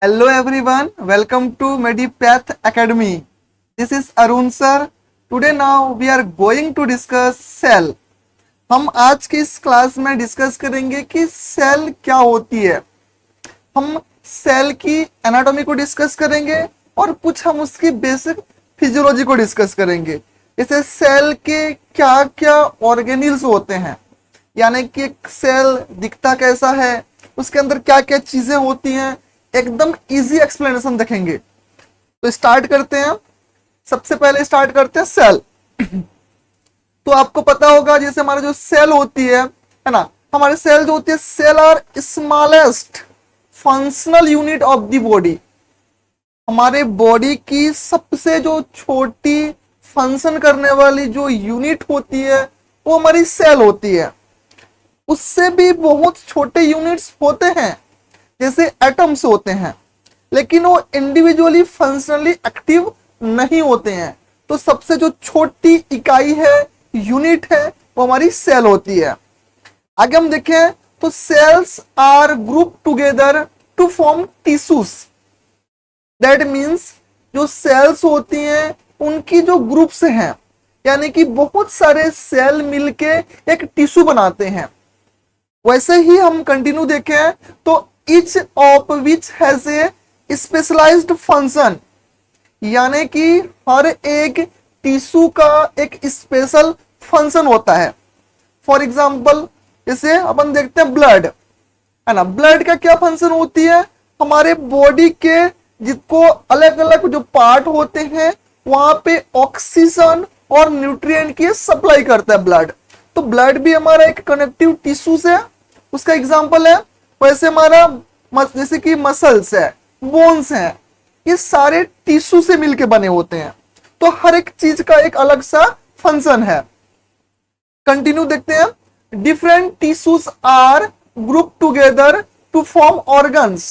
Hello everyone, welcome to Medipath Academy. This is Arun sir. Today now we are going to discuss cell. हम आज की इस class में discuss करेंगे कि सेल क्या होती है। हम सेल की एनाटॉमी को डिस्कस करेंगे और कुछ हम उसकी बेसिक फिजियोलॉजी को डिस्कस करेंगे। जैसे सेल के क्या क्या ऑर्गेनिल्स होते हैं, यानी कि एक सेल दिखता कैसा है, उसके अंदर क्या क्या चीजें होती हैं, एकदम इजी एक्सप्लेनेशन देखेंगे। तो स्टार्ट करते हैं। सबसे पहले स्टार्ट करते हैं सेल। तो आपको पता होगा जैसे हमारा जो सेल होती है ना, हमारे सेल जो होती है, cell are smallest functional unit of the body. हमारे बॉडी की सबसे जो छोटी फंक्शन करने वाली जो यूनिट होती है वो हमारी सेल होती है। उससे भी बहुत छोटे यूनिट्स होते हैं जैसे एटम्स होते हैं, लेकिन वो इंडिविजुअली फंक्शनली एक्टिव नहीं होते हैं। तो सबसे जो छोटी इकाई है, यूनिट है, वो हमारी सेल होती है। आगे हम देखें तो cells are group together to form tissues. That means जो सेल्स होती हैं उनकी जो ग्रुप्स हैं, यानी कि बहुत सारे सेल मिलके एक टिश्यू बनाते हैं। वैसे ही हम कंटिन्यू देखें तो each of which has a specialized function, यानी कि हर एक टिश्यू का एक स्पेशल फंक्शन होता है। फॉर एग्जाम्पल जैसे अपन देखते हैं ब्लड है ना, ब्लड का क्या फंक्शन होती है, हमारे बॉडी के जिसको अलग अलग जो पार्ट होते हैं वहां पे ऑक्सीजन और न्यूट्रिएंट की सप्लाई करता है ब्लड। तो ब्लड भी हमारा एक कनेक्टिव टिश्यूज है, उसका एग्जाम्पल है। वैसे हमारा जैसे कि मसल्स है, बोन्स है, ये सारे टिश्यू से मिलके बने होते हैं। तो हर एक चीज का एक अलग सा फंक्शन है। कंटिन्यू देखते हैं। Different tissues are group together to form organs.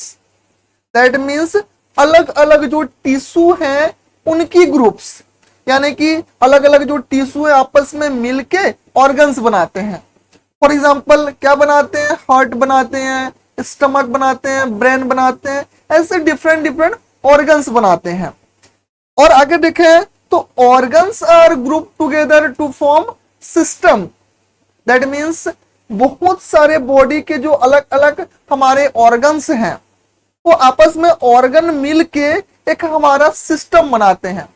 That means अलग अलग जो टिश्यू हैं उनकी ग्रुप्स, यानी कि अलग अलग जो टिश्यू है आपस में मिलके ऑर्गन्स बनाते हैं। फॉर एग्जाम्पल क्या बनाते हैं, हार्ट बनाते हैं, स्टमक बनाते हैं, ब्रेन बनाते हैं, ऐसे डिफरेंट डिफरेंट ऑर्गन्स बनाते हैं। और आगे देखें तो organs are group together to form system. That means बहुत सारे बॉडी के जो अलग अलग हमारे ऑर्गन्स हैं वो आपस में ऑर्गन मिलके एक हमारा सिस्टम बनाते हैं।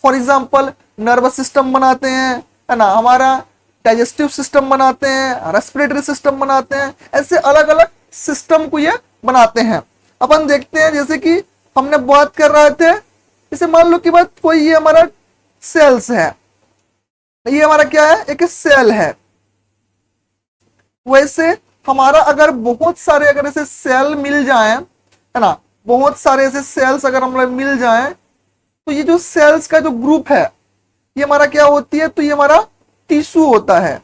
फॉर एग्जाम्पल नर्वस सिस्टम बनाते हैं है ना, हमारा डाइजेस्टिव सिस्टम बनाते हैं, रेस्पिरेटरी सिस्टम बनाते हैं, ऐसे अलग अलग सिस्टम को ये बनाते हैं। अपन देखते हैं जैसे कि हमने बात कर रहे थे, जैसे मान लो कि बात कोई ये हमारा सेल्स है, ये हमारा क्या है, एक सेल है। वैसे हमारा अगर बहुत सारे अगर ऐसे सेल मिल जाए है ना, बहुत सारे ऐसे सेल्स अगर हम लोग मिल जाए तो ये जो सेल्स का जो ग्रुप है ये हमारा क्या होती है, तो ये हमारा टिश्यू होता है,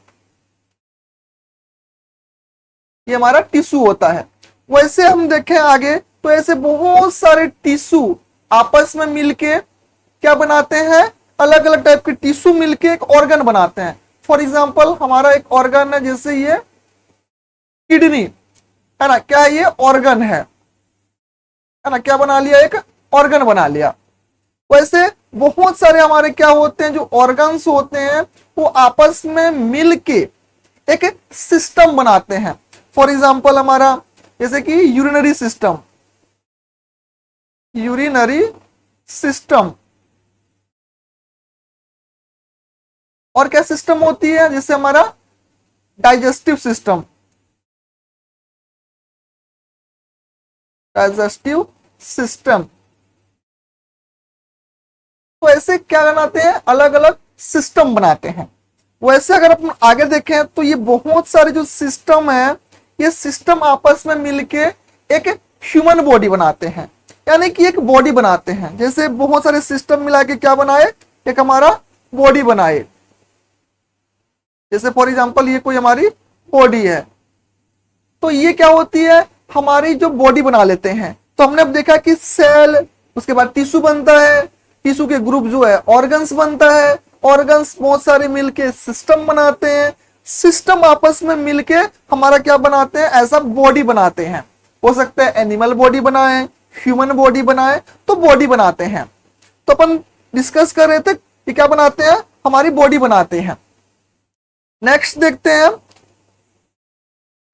ये हमारा टिश्यू होता है। वैसे हम देखें आगे तो ऐसे बहुत सारे टिश्यू आपस में मिलके क्या बनाते हैं, अलग अलग टाइप के टिश्यू मिलके एक ऑर्गन बनाते हैं। फॉर एग्जांपल हमारा एक ऑर्गन है, जैसे ये किडनी है ना, क्या ये ऑर्गन है ना, क्या बना लिया, एक ऑर्गन बना लिया। वैसे बहुत सारे हमारे क्या होते हैं, जो ऑर्गन्स होते हैं वो आपस में मिलके एक सिस्टम बनाते हैं। फॉर एग्जाम्पल हमारा जैसे कि यूरिनरी सिस्टम, यूरिनरी सिस्टम। और क्या सिस्टम होती है, जैसे हमारा डाइजेस्टिव सिस्टम, डाइजेस्टिव सिस्टम। तो ऐसे क्या बनाते हैं, अलग अलग सिस्टम बनाते हैं। वैसे अगर अपन आगे देखें तो ये बहुत सारे जो सिस्टम है, ये सिस्टम आपस में मिलके एक ह्यूमन बॉडी बनाते हैं, यानी कि एक बॉडी बनाते हैं। जैसे बहुत सारे सिस्टम मिला के क्या बनाए, एक हमारा बॉडी बनाए। जैसे फॉर एग्जांपल ये कोई हमारी बॉडी है, तो ये क्या होती है, हमारी जो बॉडी बना लेते हैं। तो हमने अब देखा कि सेल, उसके बाद टिश्यू बनता है, टिश्यू के ग्रुप जो है ऑर्गन्स बनता है, ऑर्गन्स बहुत सारे मिलके सिस्टम बनाते हैं, सिस्टम आपस में मिलके हमारा क्या बनाते हैं, ऐसा बॉडी बनाते हैं। हो सकता है एनिमल बॉडी बनाए, ह्यूमन बॉडी बनाए तो बॉडी बनाते हैं। तो अपन डिस्कस कर रहे थे कि क्या बनाते हैं, हमारी बॉडी बनाते हैं। नेक्स्ट देखते हैं,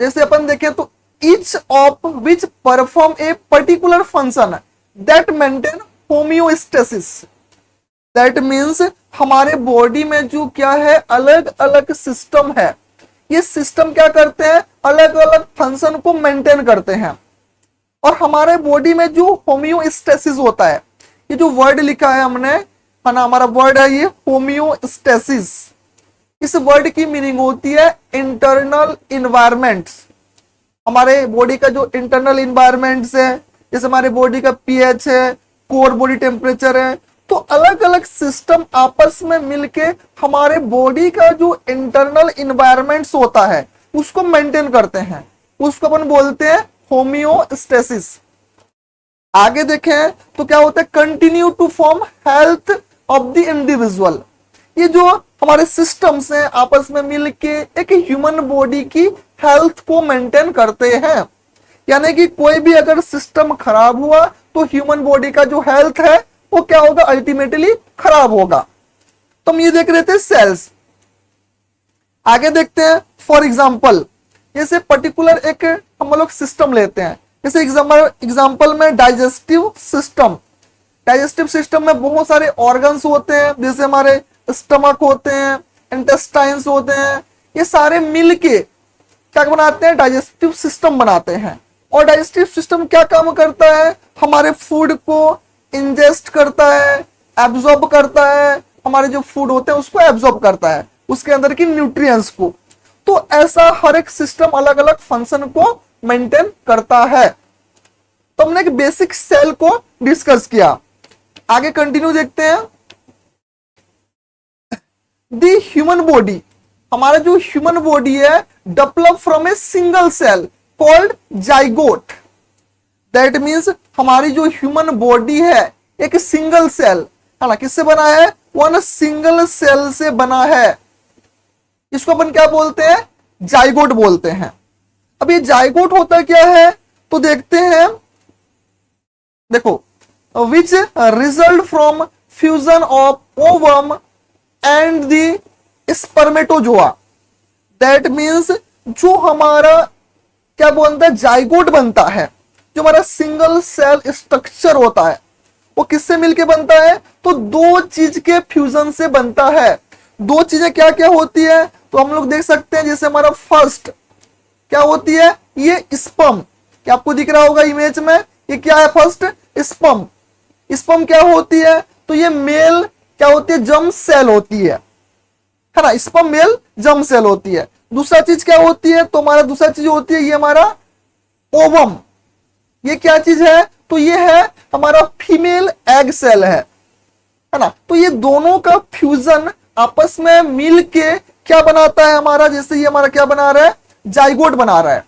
जैसे अपन देखें तो each of which perform a particular function that maintain homeostasis। That means हमारे बॉडी में जो क्या है अलग अलग सिस्टम है, ये सिस्टम क्या करते हैं, अलग अलग फंक्शन को मेंटेन करते हैं। और हमारे बॉडी में जो होम्योस्टेसिस होता है, ये जो वर्ड लिखा है हमने, है ना, हमारा वर्ड है ये होम्योस्टेसिस। इस वर्ड की मीनिंग होती है इंटरनल इन्वायरमेंट्स। हमारे बॉडी का जो इंटरनल इन्वायरमेंट्स है, जैसे हमारे बॉडी का पीएच है, कोर बॉडी टेम्परेचर है, तो अलग अलग सिस्टम आपस में मिलके हमारे बॉडी का जो इंटरनल इन्वायरमेंट्स होता है उसको मेंटेन करते हैं, उसको अपन बोलते हैं होम्योस्टेसिस। आगे देखें तो क्या होता है, continue to form health of the individual. ये जो हमारे सिस्टम्स हैं आपस में मिलके एक ह्यूमन बॉडी की हेल्थ को मेंटेन करते हैं। यानी कि कोई भी अगर सिस्टम खराब हुआ तो ह्यूमन बॉडी का जो हेल्थ है वो क्या होगा, अल्टीमेटली खराब होगा। तो हम ये देख रहे थे सेल्स। आगे देखते हैं, फॉर एग्जाम्पल जैसे पर्टिकुलर एक हम लोग सिस्टम लेते हैं, जैसे एग्जाम्पल में डाइजेस्टिव सिस्टम। डाइजेस्टिव सिस्टम में बहुत सारे ऑर्गन्स होते हैं, जैसे हमारे स्टमक होते हैं, इंटेस्टाइन्स होते हैं, ये सारे मिलके क्या बनाते हैं, डाइजेस्टिव सिस्टम बनाते हैं। और डाइजेस्टिव सिस्टम क्या काम करता है, हमारे फूड को इंजेस्ट करता है, एब्जॉर्ब करता है, हमारे जो फूड होते हैं उसको एब्जॉर्ब करता है, उसके अंदर की न्यूट्रिएंट्स को। तो ऐसा हर एक सिस्टम अलग अलग फंक्शन को मेंटेन करता है। तो हमने एक बेसिक सेल को डिस्कस किया। आगे कंटिन्यू देखते हैं, द ह्यूमन बॉडी, हमारा जो ह्यूमन बॉडी है develop from a single cell called zygote. That means हमारी जो ह्यूमन बॉडी है एक सिंगल सेल है ना, किससे बना है, वन सिंगल सेल से बना है। इसको अपन क्या बोलते हैं, जाइगोट बोलते हैं। अब ये जाइगोट होता क्या है तो देखते हैं, देखो, which result from fusion of ovum and the spermatozoa. That means जो हमारा क्या बोलता है, जाइगोट बनता है, जो हमारा सिंगल सेल स्ट्रक्चर होता है वो किससे मिलके बनता है, तो दो चीज के फ्यूजन से बनता है। दो चीजें क्या क्या होती है तो हम लोग देख सकते हैं, जैसे हमारा फर्स्ट क्या होती है, ये स्पर्म, क्या आपको दिख रहा होगा इमेज में, ये क्या है, फर्स्ट स्पर्म। स्पर्म क्या होती है, तो ये मेल क्या होती है, जर्म सेल होती है ना, स्पर्म मेल जर्म सेल होती है। दूसरा चीज क्या होती है, तो हमारा दूसरा चीज होती है ये हमारा ओवम। ये क्या चीज है, तो ये है हमारा फीमेल एग सेल है ना। तो ये दोनों का फ्यूजन आपस में मिलके क्या बनाता है हमारा, जैसे ये हमारा क्या बना रहा है, जाइगोट बना रहा है।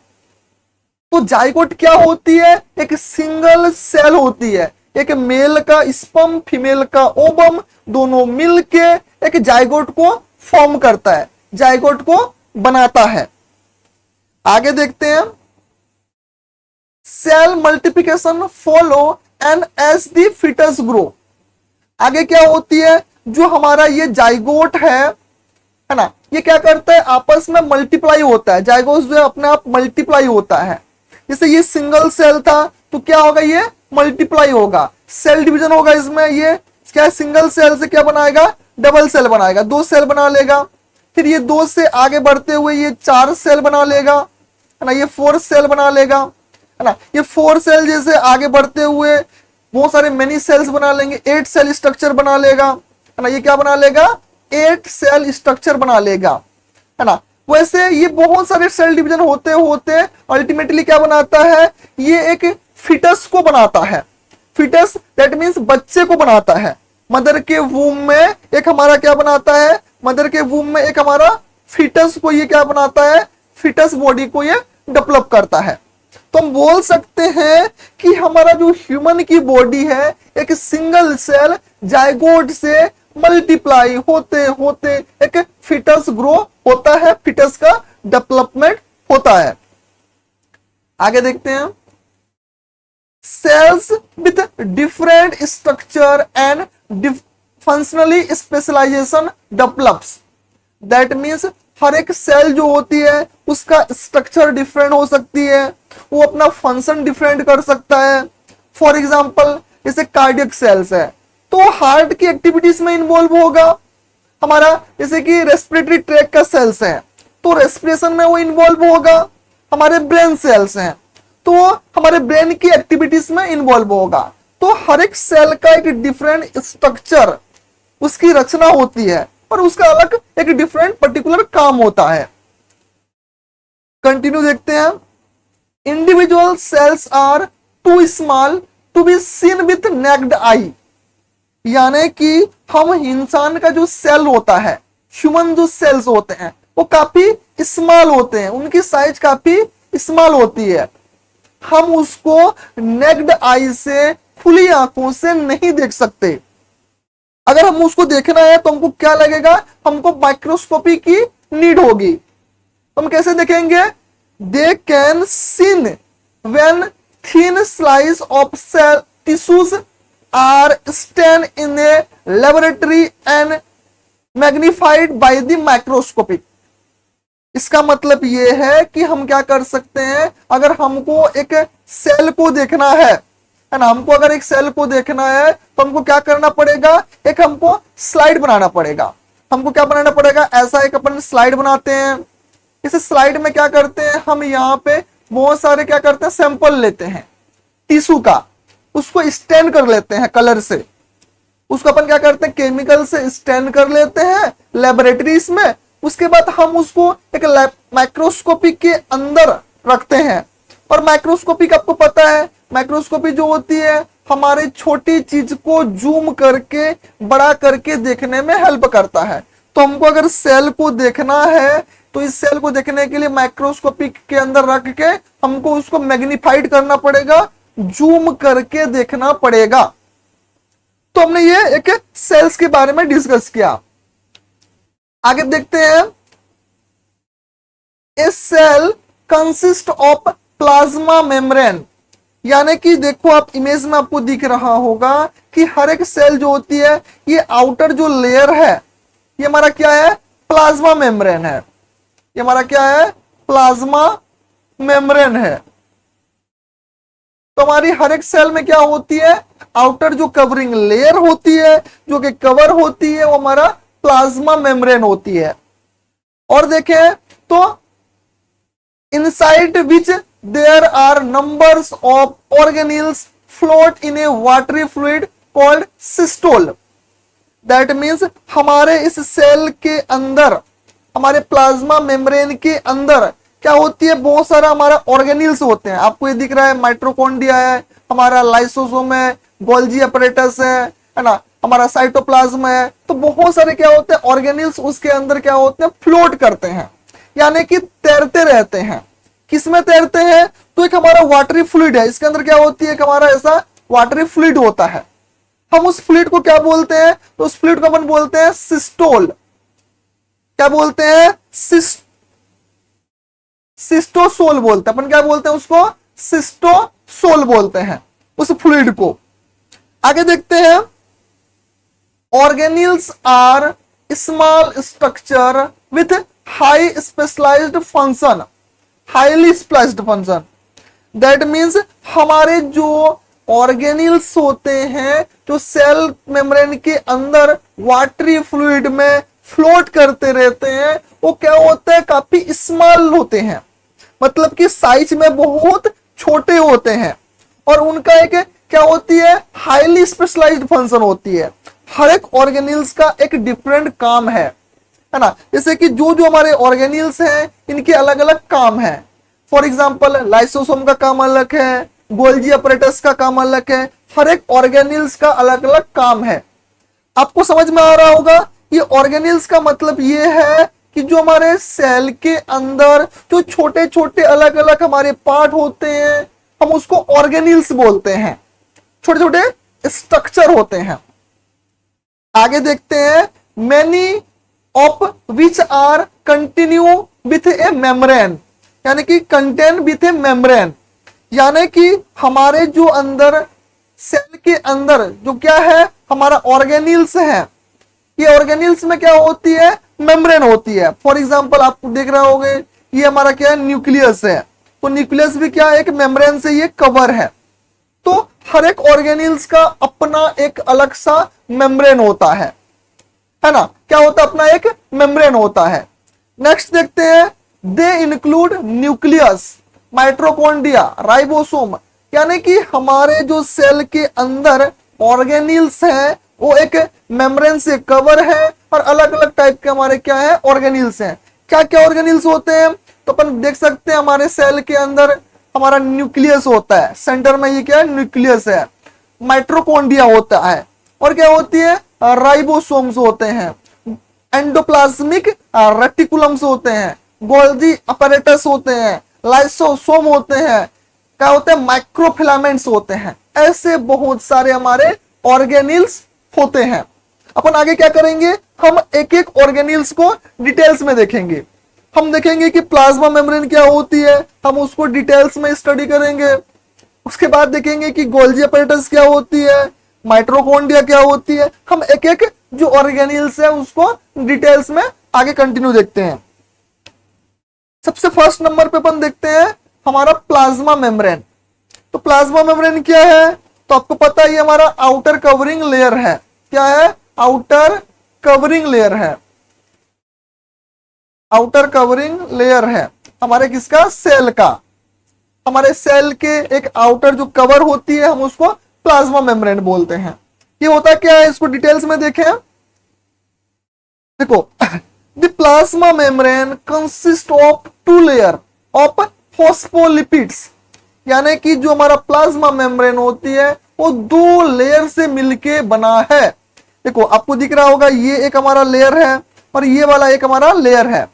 तो जाइगोट क्या होती है, एक सिंगल सेल होती है, एक मेल का स्पर्म फीमेल का ओवम दोनों मिलके एक जाइगोट को फॉर्म करता है, जाइगोट को बनाता है। आगे देखते हैं, cell multiplication follow and as the foetus grow. आगे क्या होती है, जो हमारा ये जाइगोट है ना, ये क्या करता है, आपस में मल्टीप्लाई होता है। जाइगोट जो है अपने आप मल्टीप्लाई होता है। जैसे ये सिंगल सेल था तो क्या होगा, ये मल्टीप्लाई होगा, सेल डिवीजन होगा इसमें। ये क्या है, सिंगल सेल से क्या बनाएगा, डबल सेल बनाएगा, दो सेल बना लेगा। फिर ये दो से आगे बढ़ते हुए ये 4 सेल बना लेगा, है ना, ये 4 सेल बना लेगा, है ना। ये 4 सेल जैसे आगे बढ़ते हुए बहुत सारे मेनी सेल्स बना लेंगे, 8 सेल स्ट्रक्चर बना लेगा, है ना। ये क्या बना लेगा, 8 सेल स्ट्रक्चर बना लेगा, है ना। वैसे ये बहुत सारे सेल डिवीजन होते होते अल्टीमेटली क्या बनाता है, ये एक फिटस को बनाता है। फिटस दैट मीन्स बच्चे को बनाता है। मदर के वूम में एक हमारा क्या बनाता है, मदर के वूम में एक हमारा फिटस को ये क्या बनाता है, फिटस बॉडी को ये डेवलप करता है। तो हम बोल सकते हैं कि हमारा जो ह्यूमन की बॉडी है एक सिंगल सेल जाइगोट से मल्टीप्लाई होते होते एक फिटस ग्रो होता है, फिटस का डेवलपमेंट होता है। आगे देखते हैं, cells with different structure and functionally specialization develops. That means हर एक सेल जो होती है उसका स्ट्रक्चर डिफरेंट हो सकती है, वो अपना फंक्शन डिफरेंट कर सकता है. फॉर एग्जाम्पल जैसे कार्डियक सेल्स है तो हार्ट की एक्टिविटीज में इन्वॉल्व होगा. हमारा जैसे कि रेस्पिरेटरी ट्रैक का सेल्स है तो रेस्पिरेशन में वो इन्वॉल्व होगा. हमारे ब्रेन सेल्स हैं तो वो हमारे ब्रेन की एक्टिविटीज में इन्वॉल्व होगा. तो हर एक सेल का एक डिफरेंट स्ट्रक्चर, उसकी रचना होती है और उसका अलग एक डिफरेंट पर्टिकुलर काम होता है. कंटिन्यू देखते हैं. Individual cells are too small to be seen with naked eye. यानी कि हम इंसान का जो सेल होता है, ह्यूमन जो सेल्स होते हैं वो काफी स्मॉल होते हैं, उनकी साइज काफी स्मॉल होती है. हम उसको नेक्ड आई से, खुली आंखों से नहीं देख सकते. अगर हम उसको देखना है तो हमको क्या लगेगा, हमको माइक्रोस्कोपी की नीड होगी. हम कैसे देखेंगे? They can seen when thin slice of cell tissues are stand in a laboratory and magnified by the microscopic. इसका मतलब ये है कि हम क्या कर सकते हैं, अगर हमको एक सेल को देखना है ना, हमको अगर एक सेल को देखना है तो हमको क्या करना पड़ेगा, एक हमको स्लाइड बनाना पड़ेगा. हमको क्या बनाना पड़ेगा, ऐसा एक अपन स्लाइड बनाते हैं. इस स्लाइड में क्या करते हैं, हम यहाँ पे बहुत सारे क्या करते हैं, सैंपल लेते हैं टिश्यू का, उसको स्टैन कर लेते हैं कलर से. उसको अपन क्या करते हैं, केमिकल से स्टैन कर लेते हैं लेबोरेटरीज में. उसके बाद हम उसको एक माइक्रोस्कोपी के अंदर रखते हैं. और माइक्रोस्कोपी का आपको पता है, माइक्रोस्कोपी जो होती है हमारे छोटी चीज को जूम करके बड़ा करके देखने में हेल्प करता है. तो हमको अगर सेल को देखना है तो इस सेल को देखने के लिए माइक्रोस्कोपी के अंदर रख के हमको उसको मैग्नीफाइड करना पड़ेगा, जूम करके देखना पड़ेगा. तो हमने ये एक सेल्स के बारे में डिस्कस किया. आगे देखते हैं. A cell consist of plasma membrane. यानी कि देखो आप इमेज में आपको दिख रहा होगा कि हर एक सेल जो होती है, ये आउटर जो लेयर है ये हमारा क्या है, प्लाज्मा मेम्ब्रेन है. ये हमारा क्या है, प्लाज्मा मेम्ब्रेन है. तो हमारी हर एक सेल में क्या होती है, आउटर जो कवरिंग लेयर होती है, जो कि कवर होती है, वो हमारा प्लाज्मा मेम्ब्रेन होती है. और देखें तो inside which there are numbers of organelles float in a watery fluid called cytosol. That means हमारे इस सेल के अंदर, हमारे प्लाज्मा मेम्ब्रेन के अंदर क्या होती है, बहुत सारा हमारा ऑर्गेनेल्स होते हैं. आपको ये दिख रहा है, माइट्रोकॉन्ड्रिया है, हमारा लाइसोसोम है, गोल्जी अपरेटस है ना, हमारा साइटोप्लाज्म है. तो बहुत सारे क्या होते हैं ऑर्गेनेल्स, उसके अंदर क्या होते हैं, फ्लोट करते हैं, यानी कि तैरते रहते हैं. किसमें तैरते हैं, तो एक हमारा वाटरी फ्लूइड है, इसके अंदर क्या होती है, हमारा ऐसा वाटरी फ्लूइड होता है. हम उस फ्लूइड को क्या बोलते हैं, तो उस फ्लूइड को अपन बोलते हैं सिस्टोल. क्या बोलते हैं, सिस्टोसोल बोलते हैं. अपन क्या बोलते हैं उसको, सिस्टोसोल बोलते हैं उस फ्लूइड को. आगे देखते हैं. Organelles are small structure with high specialised function, highly specialised function. That means हमारे जो ऑर्गेनेल्स होते हैं, जो सेल मेम्ब्रेन के अंदर वाटरी फ्लूइड में फ्लोट करते रहते हैं, वो क्या होते हैं, काफी स्मॉल होते हैं, मतलब कि साइज में बहुत छोटे होते हैं. और उनका एक क्या होती है, हाईली स्पेशलाइज्ड फंक्शन होती है. हर एक ऑर्गेनेल्स का एक डिफरेंट काम है ना. जैसे कि जो जो हमारे ऑर्गेनेल्स हैं इनके अलग अलग काम है. फॉर एग्जांपल लाइसोसोम का काम अलग है, गोल्जी अपरेटस का काम अलग है. हर एक ऑर्गेनेल्स का अलग अलग काम है. आपको समझ में आ रहा होगा, ये ऑर्गेनेल्स का मतलब ये है कि जो हमारे सेल के अंदर जो छोटे छोटे अलग अलग हमारे पार्ट होते हैं, हम उसको ऑर्गेनेल्स बोलते हैं. छोटे छोटे स्ट्रक्चर होते हैं. आगे देखते हैं. Many of which are continue with a membrane, यानी कि कंटेन विथ ए मेम्ब्रेन. यानी कि हमारे जो अंदर सेल के अंदर जो क्या है हमारा ऑर्गेनिल्स है, ये ऑर्गेनिल्स में क्या होती है, मेम्ब्रेन होती है। फॉर एग्जांपल आप देख रहे होंगे ये हमारा क्या है, न्यूक्लियस है, तो न्यूक्लियस भी क्या है, एक मेम्ब्रेन से ये कवर है। तो हर एक ऑर्गेनिल्स का अपना एक अलग सा मेम्ब्रेन होता है ना, क्या होता है, अपना एक मेम्ब्रेन होता है। नेक्स्ट देखते हैं, they include nucleus, mitochondria, ribosome, यानी कि हमारे जो सेल के अंदर ऑर्गेनिल्स हैं वो एक मेम्ब्रेन से कवर है और अलग अलग टाइप के हमारे क्या है, ऑर्गेनिल्स हैं। क्या क्या ऑर्गेनिल्स होते हैं, तो अपन देख सकते हैं हमारे सेल के अंदर हमारा न्यूक्लियस होता है, सेंटर में ये क्या है, न्यूक्लियस है, माइटोकॉन्ड्रिया होता है, और क्या होती है, राइबोसोम्स होते हैं, एंडोप्लाज्मिक रेटिकुलम्स होते हैं, गोल्गी अपैरेटस होते हैं, लाइसोसोम होते हैं, क्या होते हैं, माइक्रोफिलामेंट्स होते हैं। ऐसे बहुत सारे हमारे ऑर्गेनिल्स होते हैं। अपन आगे क्या करेंगे, हम एक एक ऑर्गेनिल्स को डिटेल्स में देखेंगे। हम देखेंगे कि प्लाज्मा मेम्ब्रेन क्या होती है, हम उसको डिटेल्स में स्टडी करेंगे। उसके बाद देखेंगे कि गोल्गी अपैरेटस क्या होती है, माइटोकॉन्ड्रिया क्या होती है। हम एक एक जो ऑर्गेनिल्स है उसको डिटेल्स में आगे कंटिन्यू देखते हैं। सबसे फर्स्ट नंबर पे अपन देखते हैं हमारा प्लाज्मा मेम्ब्रेन। तो प्लाज्मा मेम्ब्रेन क्या है, तो आपको पता है ये हमारा आउटर कवरिंग लेयर है। क्या है, आउटर कवरिंग लेयर है, आउटर कवरिंग लेयर है हमारे किसका, सेल का। हमारे सेल के एक आउटर जो कवर होती है हम उसको प्लाज्मा मेम्ब्रेन बोलते हैं। ये होता क्या है, इसको डिटेल्स में देखें। देखो, the plasma membrane consist of two layer of phospholipids, यानी कि जो हमारा प्लाज्मा मेम्ब्रेन होती है वो दो लेयर से मिलके बना है। देखो आपको दिख रहा होगा ये एक हमारा लेयर है और ये वाला एक हमारा लेयर है।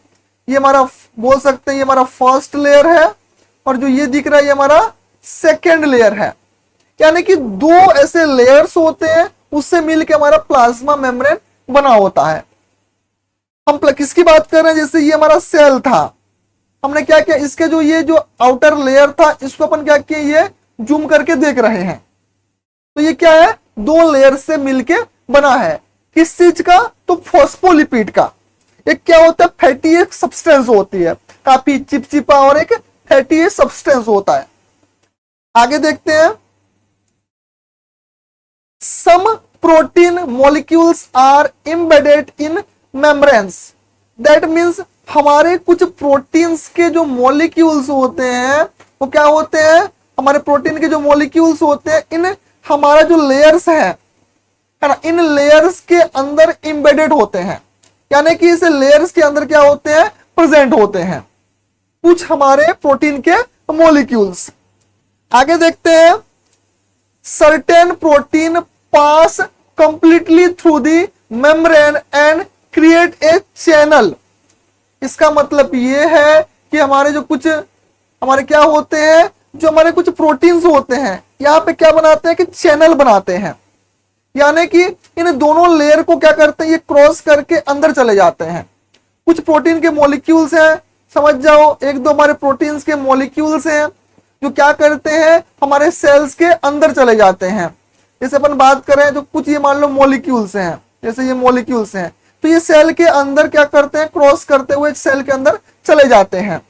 ये हमारा बोल सकते हैं ये हमारा फर्स्ट लेयर है और जो ये दिख रहा है ये हमारा सेकेंड लेयर है। यानी कि दो ऐसे लेयर्स होते हैं उससे मिलके हमारा प्लाज्मा मेम्ब्रेन बना होता है। हम किसकी बात कर रहे हैं, जैसे ये हमारा सेल था, हमने क्या किया, इसके जो ये जो आउटर लेयर था इसको अपन क्या किया, ये जूम करके देख रहे हैं। तो ये क्या है, दो लेयर से मिलके बना है। किस चीज का, तो फॉस्फोलिपिड का। एक क्या होता है, फैटी एक सब्सटेंस होती है, काफी चिपचिपा और एक फैटी सब्सटेंस होता है। आगे देखते हैं, some protein molecules are embedded in membranes, that means हमारे कुछ प्रोटीन्स के जो मॉलिक्यूल्स होते हैं वो क्या होते हैं, हमारे प्रोटीन के जो मॉलिक्यूल्स होते हैं इन हमारा जो लेयर्स है ना, इन लेयर्स के अंदर एम्बेडेड होते हैं। यानी कि इस लेयर्स के अंदर क्या होते हैं, प्रेजेंट होते हैं कुछ हमारे प्रोटीन के मॉलिक्यूल्स। आगे देखते हैं, certain protein pass completely through the membrane and create a channel. इसका मतलब ये है कि हमारे जो कुछ हमारे क्या होते हैं, जो हमारे कुछ प्रोटीन्स होते हैं यहाँ पे क्या बनाते हैं कि चैनल बनाते हैं। यानी कि इन दोनों लेयर को क्या करते हैं, ये क्रॉस करके अंदर चले जाते हैं। कुछ प्रोटीन के मॉलिक्यूल्स हैं, समझ जाओ एक दो हमारे प्रोटीन्स के मॉलिक्यूल्स हैं जो क्या करते हैं, हमारे सेल्स के अंदर चले जाते हैं। जैसे अपन बात करें तो कुछ ये मान लो मॉलिक्यूल्स हैं, जैसे ये मॉलिक्यूल्स हैं, तो ये सेल के अंदर क्या करते हैं, क्रॉस करते हुए सेल के अंदर चले जाते हैं।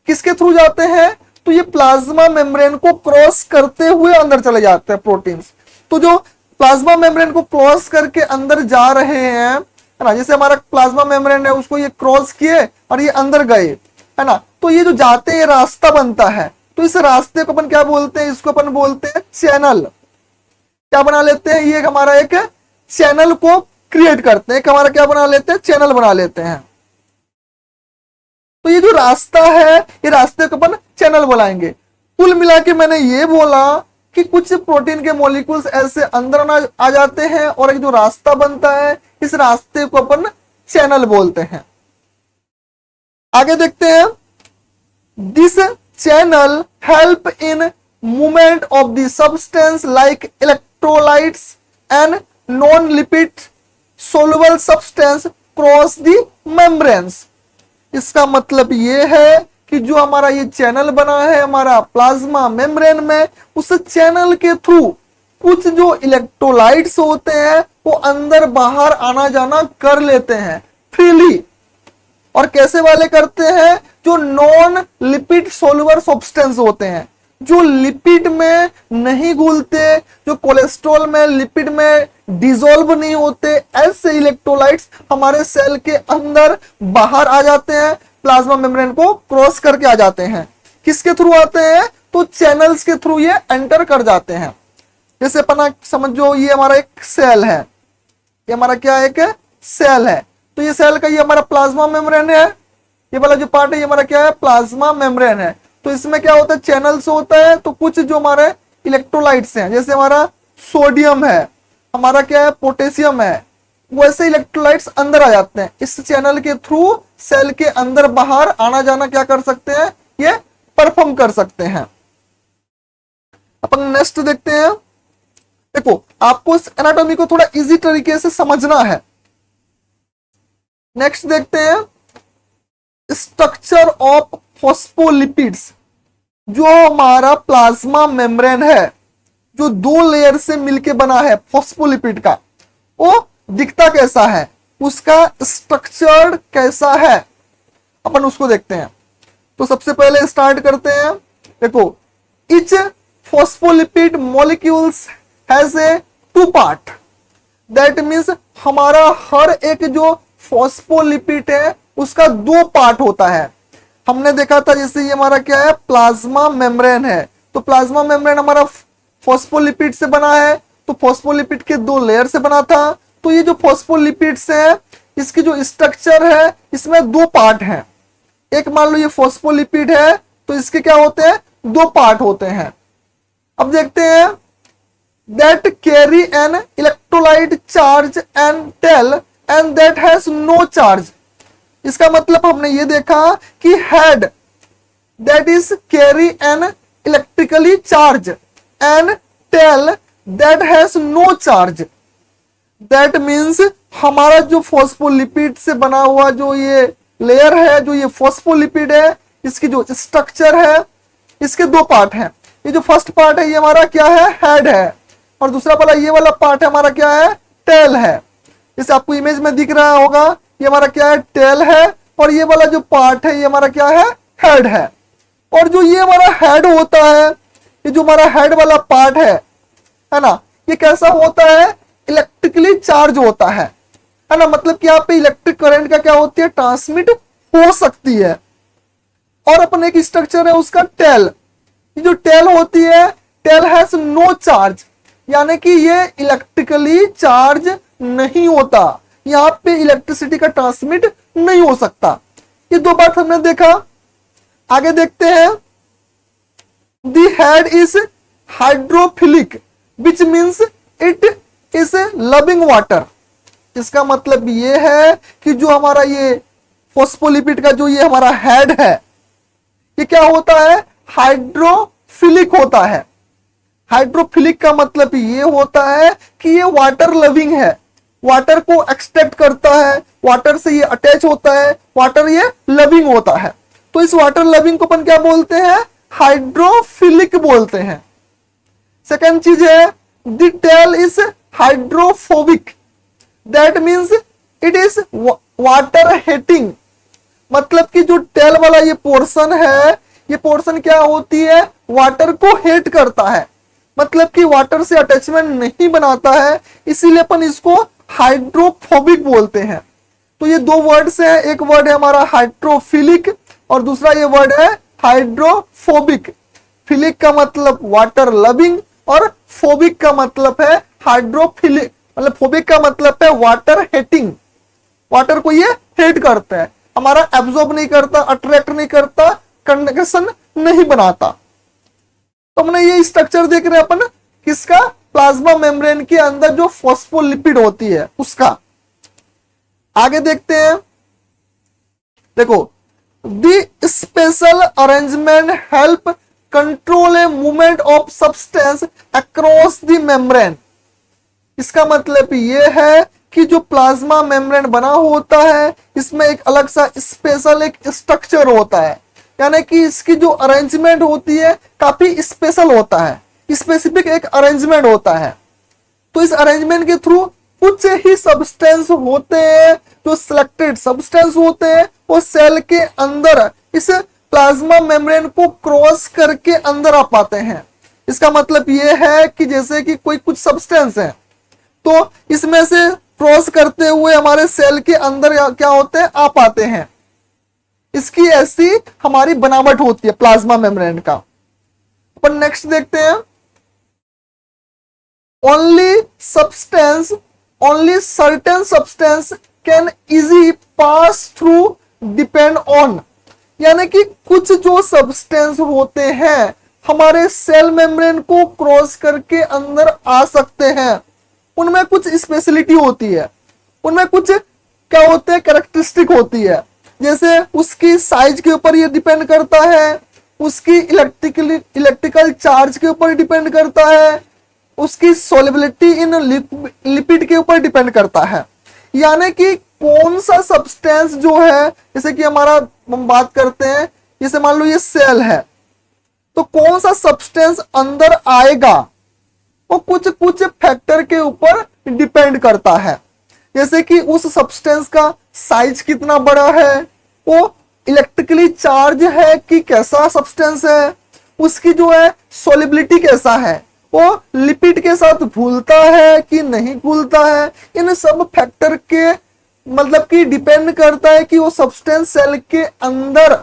किसके थ्रू जाते हैं, तो ये प्लाज्मा मेम्ब्रेन को क्रॉस करते हुए अंदर चले जाते हैं प्रोटीन्स। तो जो प्लाज्मा मेम्ब्रेन को क्रॉस करके अंदर जा रहे हैं है ना, जैसे हमारा प्लाज्मा मेम्ब्रेन है उसको ये क्रॉस किए और ये अंदर गए है ना, तो ये जो जाते हैं रास्ता बनता है। तो इस रास्ते को अपन क्या बोलते हैं, इसको अपन बोलते हैं चैनल। क्या बना लेते हैं, ये हमारा एक चैनल को क्रिएट करते हैं, हमारा क्या बना लेते हैं, चैनल बना लेते हैं। तो ये जो रास्ता है ये रास्ते को अपन चैनल बुलाएंगे। कुल मिला के मैंने ये बोला कि कुछ प्रोटीन के मॉलिक्यूल्स ऐसे अंदर आ जाते हैं और एक जो रास्ता बनता है इस रास्ते को अपन चैनल बोलते हैं। आगे देखते हैं, this channel help in movement of the substance like electrolytes and non lipid soluble substance cross the membranes. इसका मतलब ये है कि कि जो हमारा ये चैनल बना है हमारा प्लाज्मा मेम्ब्रेन में, उस चैनल के थ्रू कुछ जो इलेक्ट्रोलाइट्स होते हैं वो अंदर बाहर आना जाना कर लेते हैं फ्रीली। और कैसे वाले करते हैं? जो नॉन लिपिड सोलुबल सब्सटेंस होते हैं, जो लिपिड में नहीं घुलते, जो कोलेस्ट्रॉल में लिपिड में डिसॉल्व नहीं होते, ऐसे इलेक्ट्रोलाइट्स हमारे सेल के अंदर बाहर आ जाते हैं, प्लाज्मा मेम्ब्रेन को क्रॉस करके आ जाते हैं। किसके थ्रू आते हैं? तो चैनल्स के थ्रू ये एंटर कर जाते हैं। जैसे अपना समझो ये हमारा एक सेल है, ये हमारा क्या है? एक सेल है। तो ये सेल का ये हमारा प्लाज्मा मेम्ब्रेन है, ये वाला जो पार्ट है ये हमारा क्या है? प्लाज्मा मेम्ब्रेन है। तो इसमें क्या होता है? चैनल्स होता है। तो कुछ जो हमारे इलेक्ट्रोलाइट्स हैं, जैसे हमारा सोडियम है, हमारा क्या है? पोटेशियम है, वैसे इलेक्ट्रोलाइट्स अंदर आ जाते हैं। इस चैनल के थ्रू सेल के अंदर बाहर आना जाना क्या कर सकते हैं? ये परफॉर्म कर सकते हैं। अपन नेक्स्ट देखते हैं। देखो, आपको इस एनाटॉमी को थोड़ा इजी तरीके से समझना है। नेक्स्ट देखते हैं स्ट्रक्चर ऑफ फॉस्फोलिपिड्स। जो हमारा प्लाज्मा मेम्ब्रेन है, जो दो लेयर से मिलके बना है फॉस्फोलिपिड का, वो दिखता कैसा है, उसका स्ट्रक्चर कैसा है, अपन उसको देखते हैं। तो सबसे पहले स्टार्ट करते हैं। देखो, each phospholipid molecules has a two part. That means हमारा हर एक जो फॉस्फोलिपिड है उसका दो पार्ट होता है। हमने देखा था जैसे ये हमारा क्या है? प्लाज्मा मेम्ब्रेन है। तो प्लाज्मा मेम्ब्रेन हमारा फॉस्फोलिपिड से बना है, तो फॉस्फोलिपिड के दो लेयर से बना था। तो ये जो फॉस्फोलिपिड्स है, इसकी जो स्ट्रक्चर है, इसमें दो पार्ट हैं। एक मान लो ये फॉस्फोलिपिड है, तो इसके क्या होते हैं? दो पार्ट होते हैं। अब देखते हैं that carry an electrolyte charge and tell and that has no charge। इसका मतलब हमने ये देखा कि head that is carry an electrically charge and tell that has no charge। that means हमारा जो फॉस्फोलिपिड से बना हुआ जो ये लेयर है, जो ये फॉस्फोलिपिड है, इसकी जो स्ट्रक्चर है, इसके दो पार्ट हैं। ये जो फर्स्ट पार्ट है ये हमारा क्या है? हेड है। और दूसरा वाला ये वाला पार्ट है हमारा क्या है? टेल है। जैसे आपको इमेज में दिख रहा होगा, ये हमारा क्या है? टेल है। और ये वाला जो पार्ट है ये हमारा क्या है? हेड है। और जो ये हमारा हेड होता है, ये जो हमारा हेड वाला पार्ट है ना, ये कैसा होता है? इलेक्ट्रिकली चार्ज होता है ना। मतलब कि यहाँ पे इलेक्ट्रिक करंट का क्या होती है? ट्रांसमिट हो सकती है। और अपन एक स्ट्रक्चर है उसका टेल। ये जो टेल होती है, टेल हैज नो चार्ज, यानी कि ये इलेक्ट्रिकली चार्ज नहीं होता, यहाँ पे इलेक्ट्रिसिटी का ट्रांसमिट नहीं हो सकता। ये दो बात हमने देखा। आगे देखते हैं। The head is hydrophilic which means it is loving water. इसका मतलब ये है कि जो हमारा ये फॉस्फोलिपिड का जो ये हमारा हेड है, ये क्या होता है? हाइड्रोफिलिक होता है। हाइड्रोफिलिक का मतलब ये होता है कि ये वाटर लविंग है, वाटर को एक्सट्रैक्ट करता है, वाटर से ये अटैच होता है, वाटर ये लविंग होता है। तो इस वाटर लविंग को अपन क्या बोलते हैं? हाइड्रोफिलिक बोलते हैं। सेकेंड चीज है the tail is hydrophobic. That means it is water hating. मतलब कि जो टेल वाला ये पोर्शन है, ये पोर्शन क्या होती है? वाटर को हेट करता है, मतलब कि वाटर से अटैचमेंट नहीं बनाता है, इसीलिए अपन इसको हाइड्रोफोबिक बोलते हैं। तो ये दो वर्ड्स हैं, एक वर्ड है हमारा हाइड्रोफिलिक और दूसरा ये वर्ड है हाइड्रोफोबिक। फिलिक का मतलब वाटर लविंग और फोबिक का मतलब है हाइड्रोफिलिक, मतलब फोबिक का मतलब है वाटर हेटिंग। वाटर को ये हेट करता है, हमारा एब्जॉर्ब नहीं करता, अट्रैक्ट नहीं करता, कंडक्शन नहीं बनाता। तो हमने ये स्ट्रक्चर देख रहे हैं अपन किसका? प्लाज्मा मेम्ब्रेन के अंदर जो फॉस्फोलिपिड होती है उसका। आगे देखते हैं। देखो, the special arrangement help control a movement of substance across the membrane. इसका मतलब ये है कि जो प्लाज्मा मेम्ब्रेन बना होता है, इसमें एक अलग सा स्पेशल एक स्ट्रक्चर होता है यानी कि इसकी जो अरेंजमेंट होती है काफी स्पेशल होता है, स्पेसिफिक एक अरेंजमेंट होता है। तो इस अरेंजमेंट के थ्रू कुछ ही सब्सटेंस होते हैं, जो सिलेक्टेड सब्सटेंस होते हैं, वो सेल के अंदर इस प्लाज्मा मेम्ब्रेन को क्रॉस करके अंदर आ पाते हैं। इसका मतलब ये है कि जैसे कि कोई कुछ सब्सटेंस है तो इसमें से क्रॉस करते हुए हमारे सेल के अंदर क्या होते हैं, आ पाते हैं। इसकी ऐसी हमारी बनावट होती है प्लाज्मा मेम्ब्रेन का। अपन नेक्स्ट देखते हैं, only certain substance can easily pass through depend on, यानी कि कुछ जो सब्सटेंस होते हैं हमारे सेल मेम्ब्रेन को क्रॉस करके अंदर आ सकते हैं। उनमें कुछ स्पेशलिटी होती है, उनमें कुछ क्या होते हैं, कैरेक्टरिस्टिक होती है। जैसे उसकी साइज के ऊपर ये डिपेंड करता है, उसकी इलेक्ट्रिकल चार्ज के ऊपर डिपेंड करता है, उसकी सोलिबिलिटी इन लिपिड के ऊपर डिपेंड करता है। यानी कि कौन सा सब्सटेंस जो है, जैसे कि हम बात करते हैं, जैसे मान लो ये सेल है, तो कौन सा सब्सटेंस अंदर आएगा वो कुछ कुछ फैक्टर के ऊपर डिपेंड करता है। जैसे कि उस सब्सटेंस का साइज कितना बड़ा है, वो इलेक्ट्रिकली चार्ज है कि कैसा सब्सटेंस है, उसकी जो है सोलिबिलिटी कैसा है, वो लिपिड के साथ घुलता है कि नहीं घुलता है। इन सब फैक्टर के मतलब कि डिपेंड करता है कि वो सब्सटेंस सेल के अंदर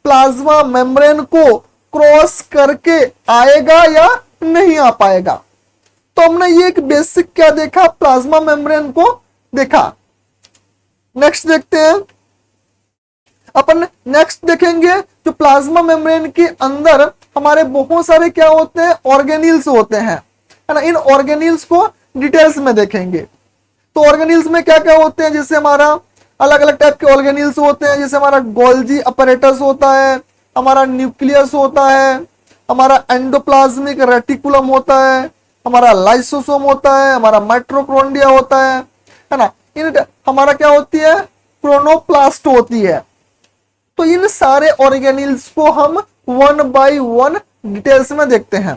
प्लाज्मा मेम्ब्रेन को क्रॉस करके आएगा या नहीं आ पाएगा। तो हमने ये एक बेसिक क्या देखा, प्लाज्मा मेम्ब्रेन को देखा। नेक्स्ट देखते हैं, अपन नेक्स्ट देखेंगे जो प्लाज्मा मेम्ब्रेन के अंदर हमारे बहुत सारे क्या होते हैं, ऑर्गेनील्स होते हैं, है ना। इन ऑर्गेनील्स को डिटेल्स में देखेंगे। तो ऑर्गेनील्स में क्या क्या होते हैं, जैसे हमारा अलग अलग टाइप के ऑर्गेनील्स होते हैं। जैसे हमारा गोल्जी अपैरेटस होता है, हमारा न्यूक्लियस होता है, हमारा एंडोप्लाज्मिक रेटिकुलम होता है, हमारा लाइसोसोम होता है, हमारा माइटोकॉन्ड्रिया होता है ना। इन हमारा क्या होती है, क्रोनोप्लास्ट होती है। तो इन सारे ऑर्गेनील्स को हम वन बाय वन डिटेल्स में देखते हैं।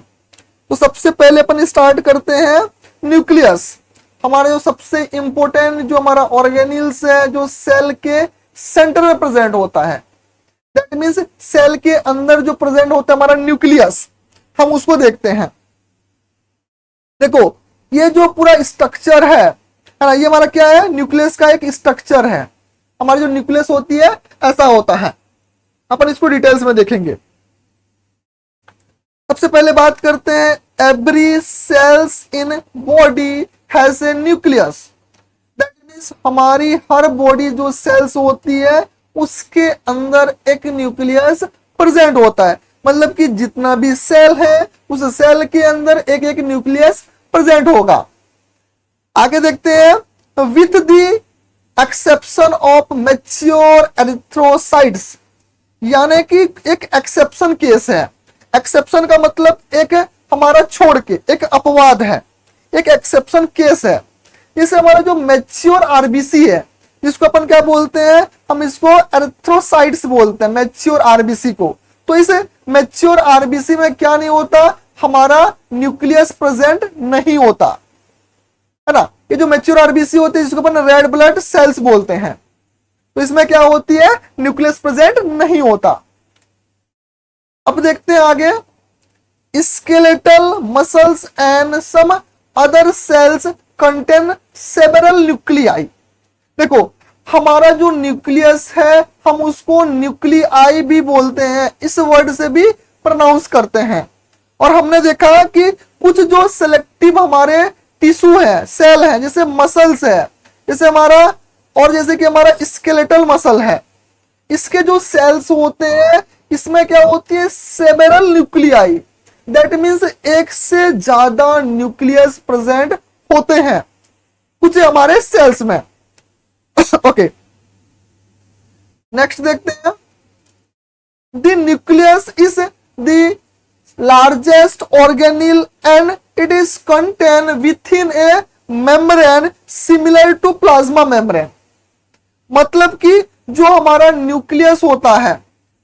तो सबसे पहले अपन स्टार्ट करते हैं न्यूक्लियस। हमारा जो सबसे इंपॉर्टेंट जो हमारा ऑर्गेनील्स है, जो सेल के सेंटर में प्रेजेंट होता है, दैट मींस सेल के अंदर जो प्रेजेंट होता है हमारा न्यूक्लियस, हम उसको देखते हैं। देखो ये जो पूरा स्ट्रक्चर है ना, ये हमारा क्या है, न्यूक्लियस का एक स्ट्रक्चर है। हमारी जो न्यूक्लियस होती है ऐसा होता है। अपन इसको डिटेल्स में देखेंगे। सबसे पहले बात करते हैं, every cells in body has a nucleus. That means हमारी हर बॉडी जो सेल्स होती है उसके अंदर एक न्यूक्लियस प्रेजेंट होता है। मतलब कि जितना भी सेल है उस सेल के अंदर एक एक न्यूक्लियस प्रेजेंट होगा। आगे देखते हैं, with the exception of mature erythrocytes, यानी कि एक एक्सेप्शन केस है। एक्सेप्शन का मतलब एक हमारा छोड़ के, एक अपवाद है, एक एक्सेप्शन केस है। जैसे हमारा जो मैच्योर आरबीसी है, जिसको अपन क्या बोलते हैं, हम इसको एरिथ्रोसाइट्स बोलते हैं, मैच्योर आरबीसी को। तो इस मैच्योर आरबीसी में क्या नहीं होता, हमारा न्यूक्लियस प्रेजेंट नहीं होता, है ना। ये जो मैच्योर आरबीसी होते हैं जिसको अपन रेड ब्लड सेल्स बोलते हैं, तो इसमें क्या होती है, न्यूक्लियस प्रेजेंट नहीं होता। अब देखते हैं आगे, skeletal muscles and some other cells contain several nuclei. देखो हमारा जो न्यूक्लियस है हम उसको न्यूक्लियाई भी बोलते हैं, इस वर्ड से भी प्रोनाउंस करते हैं। और हमने देखा कि कुछ जो सिलेक्टिव हमारे टिश्यू है, सेल है, जैसे मसल्स है, जैसे हमारा, और जैसे कि हमारा स्केलेटल मसल है, इसके जो सेल्स होते हैं इसमें क्या होती है, सेवरल न्यूक्लियाई। दैट मींस एक से ज्यादा न्यूक्लियस प्रेजेंट होते हैं कुछ हमारे सेल्स में। ओके नेक्स्ट देखते हैं, the nucleus is the largest organelle and it is contained within a membrane similar to plasma membrane। मतलब कि जो हमारा न्यूक्लियस होता है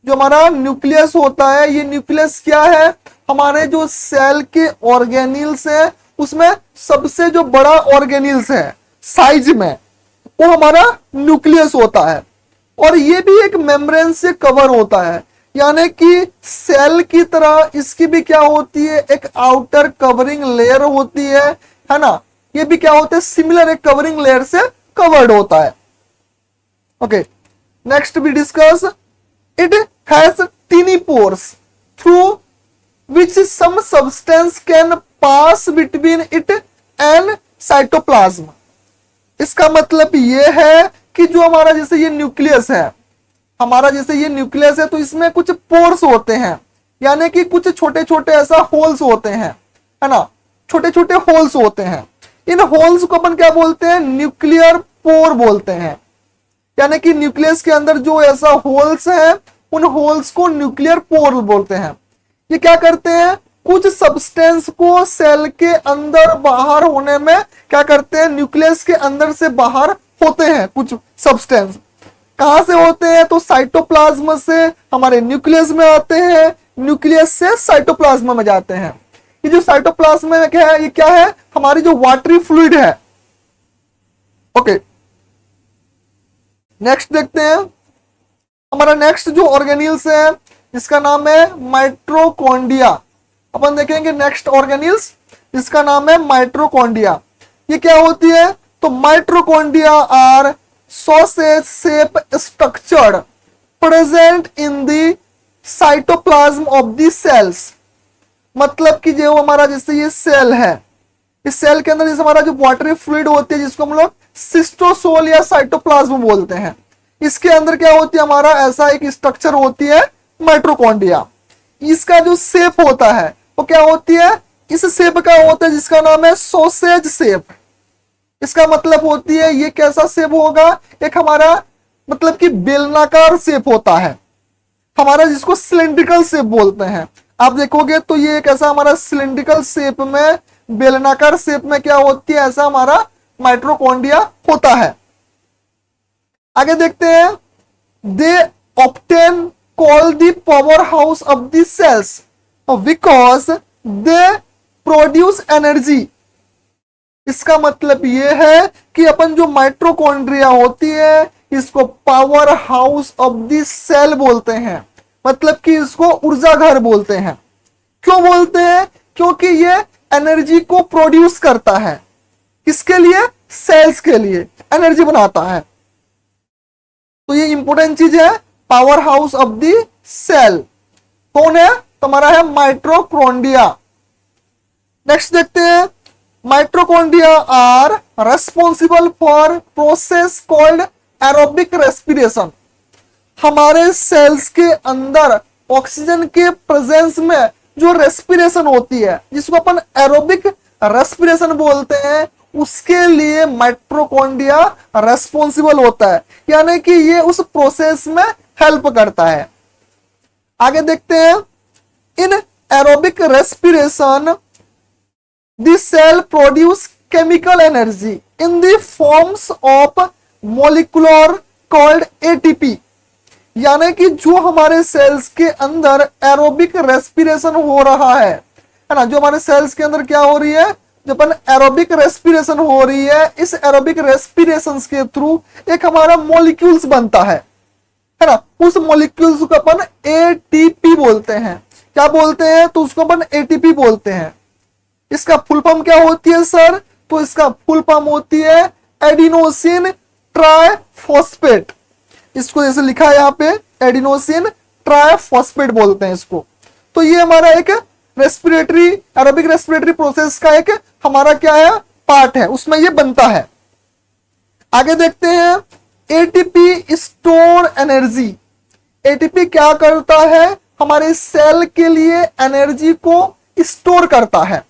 जो हमारा न्यूक्लियस होता है, ये न्यूक्लियस क्या है, हमारे जो सेल के ऑर्गेनिल्स है उसमें सबसे जो बड़ा ऑर्गेनिल्स है साइज में, वो हमारा न्यूक्लियस होता है। और ये भी एक मेम्ब्रेन से कवर होता है, यानी कि सेल की तरह इसकी भी क्या होती है, एक आउटर कवरिंग लेयर होती है ना। ये भी क्या होता है, सिमिलर एक कवरिंग लेयर से कवर्ड होता है। Okay, next we discuss it has tiny pores through which some substance can pass between it and cytoplasm. इसका मतलब ये है कि जो हमारा जैसे ये न्यूक्लियस है, हमारा जैसे ये न्यूक्लियस है तो इसमें कुछ पोर्स होते हैं, यानी कि कुछ छोटे छोटे ऐसा होल्स होते हैं, है ना, छोटे छोटे होल्स होते हैं। इन होल्स को अपन क्या बोलते हैं, न्यूक्लियर पोर बोलते हैं। यानी कि न्यूक्लियस के अंदर जो ऐसा होल्स है उन होल्स को न्यूक्लियर पोर बोलते हैं। ये क्या करते हैं, कुछ सब्सटेंस को सेल के अंदर बाहर होने में क्या करते हैं, न्यूक्लियस के अंदर से बाहर होते हैं कुछ सब्सटेंस। कहां से होते हैं, तो साइटोप्लाज्म से हमारे न्यूक्लियस में आते हैं, न्यूक्लियस से साइटोप्लाज्म में जाते हैं। ये जो साइटोप्लाज्म में क्या है, ये क्या है, हमारी जो वाटरी फ्लूइड है। ओके, नेक्स्ट देखते हैं, हमारा नेक्स्ट जो ऑर्गेनिल्स है इसका नाम है माइटोकॉन्ड्रिया। अपन देखेंगे नेक्स्ट ऑर्गेनिल्स, इसका नाम है माइटोकॉन्ड्रिया। ये क्या होती है, तो mitochondria are sausage shape structure present in the cytoplasm of the cells. मतलब कि जो हमारा जैसे ये सेल है, इस सेल के अंदर जैसे हमारा जो वाटरी फ्लूइड होती है जिसको हम लोग सिस्टोसोल या साइटोप्लाज्म बोलते हैं, इसके अंदर क्या होती है, हमारा ऐसा एक स्ट्रक्चर होती है माइटोकॉन्ड्रिया। इसका जो शेप होता है वो क्या होती है, इस शेप का होता है जिसका नाम है सॉसेज शेप। इसका मतलब होती है ये कैसा शेप होगा, एक हमारा मतलब कि बेलनाकार शेप होता है हमारा, जिसको सिलेंड्रिकल शेप बोलते हैं। आप देखोगे तो ये एक ऐसा हमारा सिलेंड्रिकल शेप में, बेलनाकार शेप में क्या होती है, ऐसा हमारा माइटोकॉन्ड्रिया होता है। आगे देखते हैं, they obtain call the power house of the cells because they produce energy. इसका मतलब ये है कि अपन जो माइटोकॉन्ड्रिया होती है इसको power house of the cell बोलते हैं, मतलब कि इसको ऊर्जा घर बोलते हैं। क्यों बोलते हैं, क्योंकि ये एनर्जी को प्रोड्यूस करता है, किसके लिए, सेल्स के लिए एनर्जी बनाता है। तो ये इंपॉर्टेंट चीज है, power house of the cell कौन है, तुम्हारा है माइटोकॉन्ड्रिया। नेक्स्ट देखते हैं, mitochondria are responsible for process called aerobic respiration. हमारे सेल्स के अंदर ऑक्सीजन के प्रेजेंस में जो रेस्पिरेशन होती है जिसको अपन एरोबिक रेस्पिरेशन बोलते हैं, उसके लिए माइटोकॉन्ड्रिया रेस्पॉन्सिबल होता है, यानी कि ये उस प्रोसेस में हेल्प करता है। आगे देखते हैं, in aerobic respiration the cell produce chemical energy in the forms of molecular called ATP. यानी कि जो हमारे सेल्स के अंदर एरोबिक रेस्पिरेशन हो रहा है ना, जो हमारे सेल्स के अंदर क्या हो रही है, जब अपन एरोबिक रेस्पिरेशन हो रही है, इस एरोबिक रेस्पिरेशन के थ्रू एक हमारा मॉलिक्यूल्स बनता है ना, उस मॉलिक्यूल्स को अपन एटीपी बोलते हैं। क्या बोलते हैं, तो उसको अपन एटीपी बोलते हैं। इसका फुल फॉर्म क्या होती है सर, तो इसका फुल फॉर्म होती है एडिनोसिन ट्राइफॉस्फेट। इसको जैसे लिखा है यहाँ पे एडिनोसिन ट्राइफॉस्फेट बोलते हैं इसको। तो ये हमारा एक रेस्पिरेटरी एरोबिक रेस्पिरेटरी प्रोसेस का एक हमारा क्या है, पार्ट है, उसमें ये बनता है। आगे देखते हैं, एटीपी स्टोर एनर्जी। एटीपी क्या करता है, हमारे सेल के लिए एनर्जी को स्टोर करता है।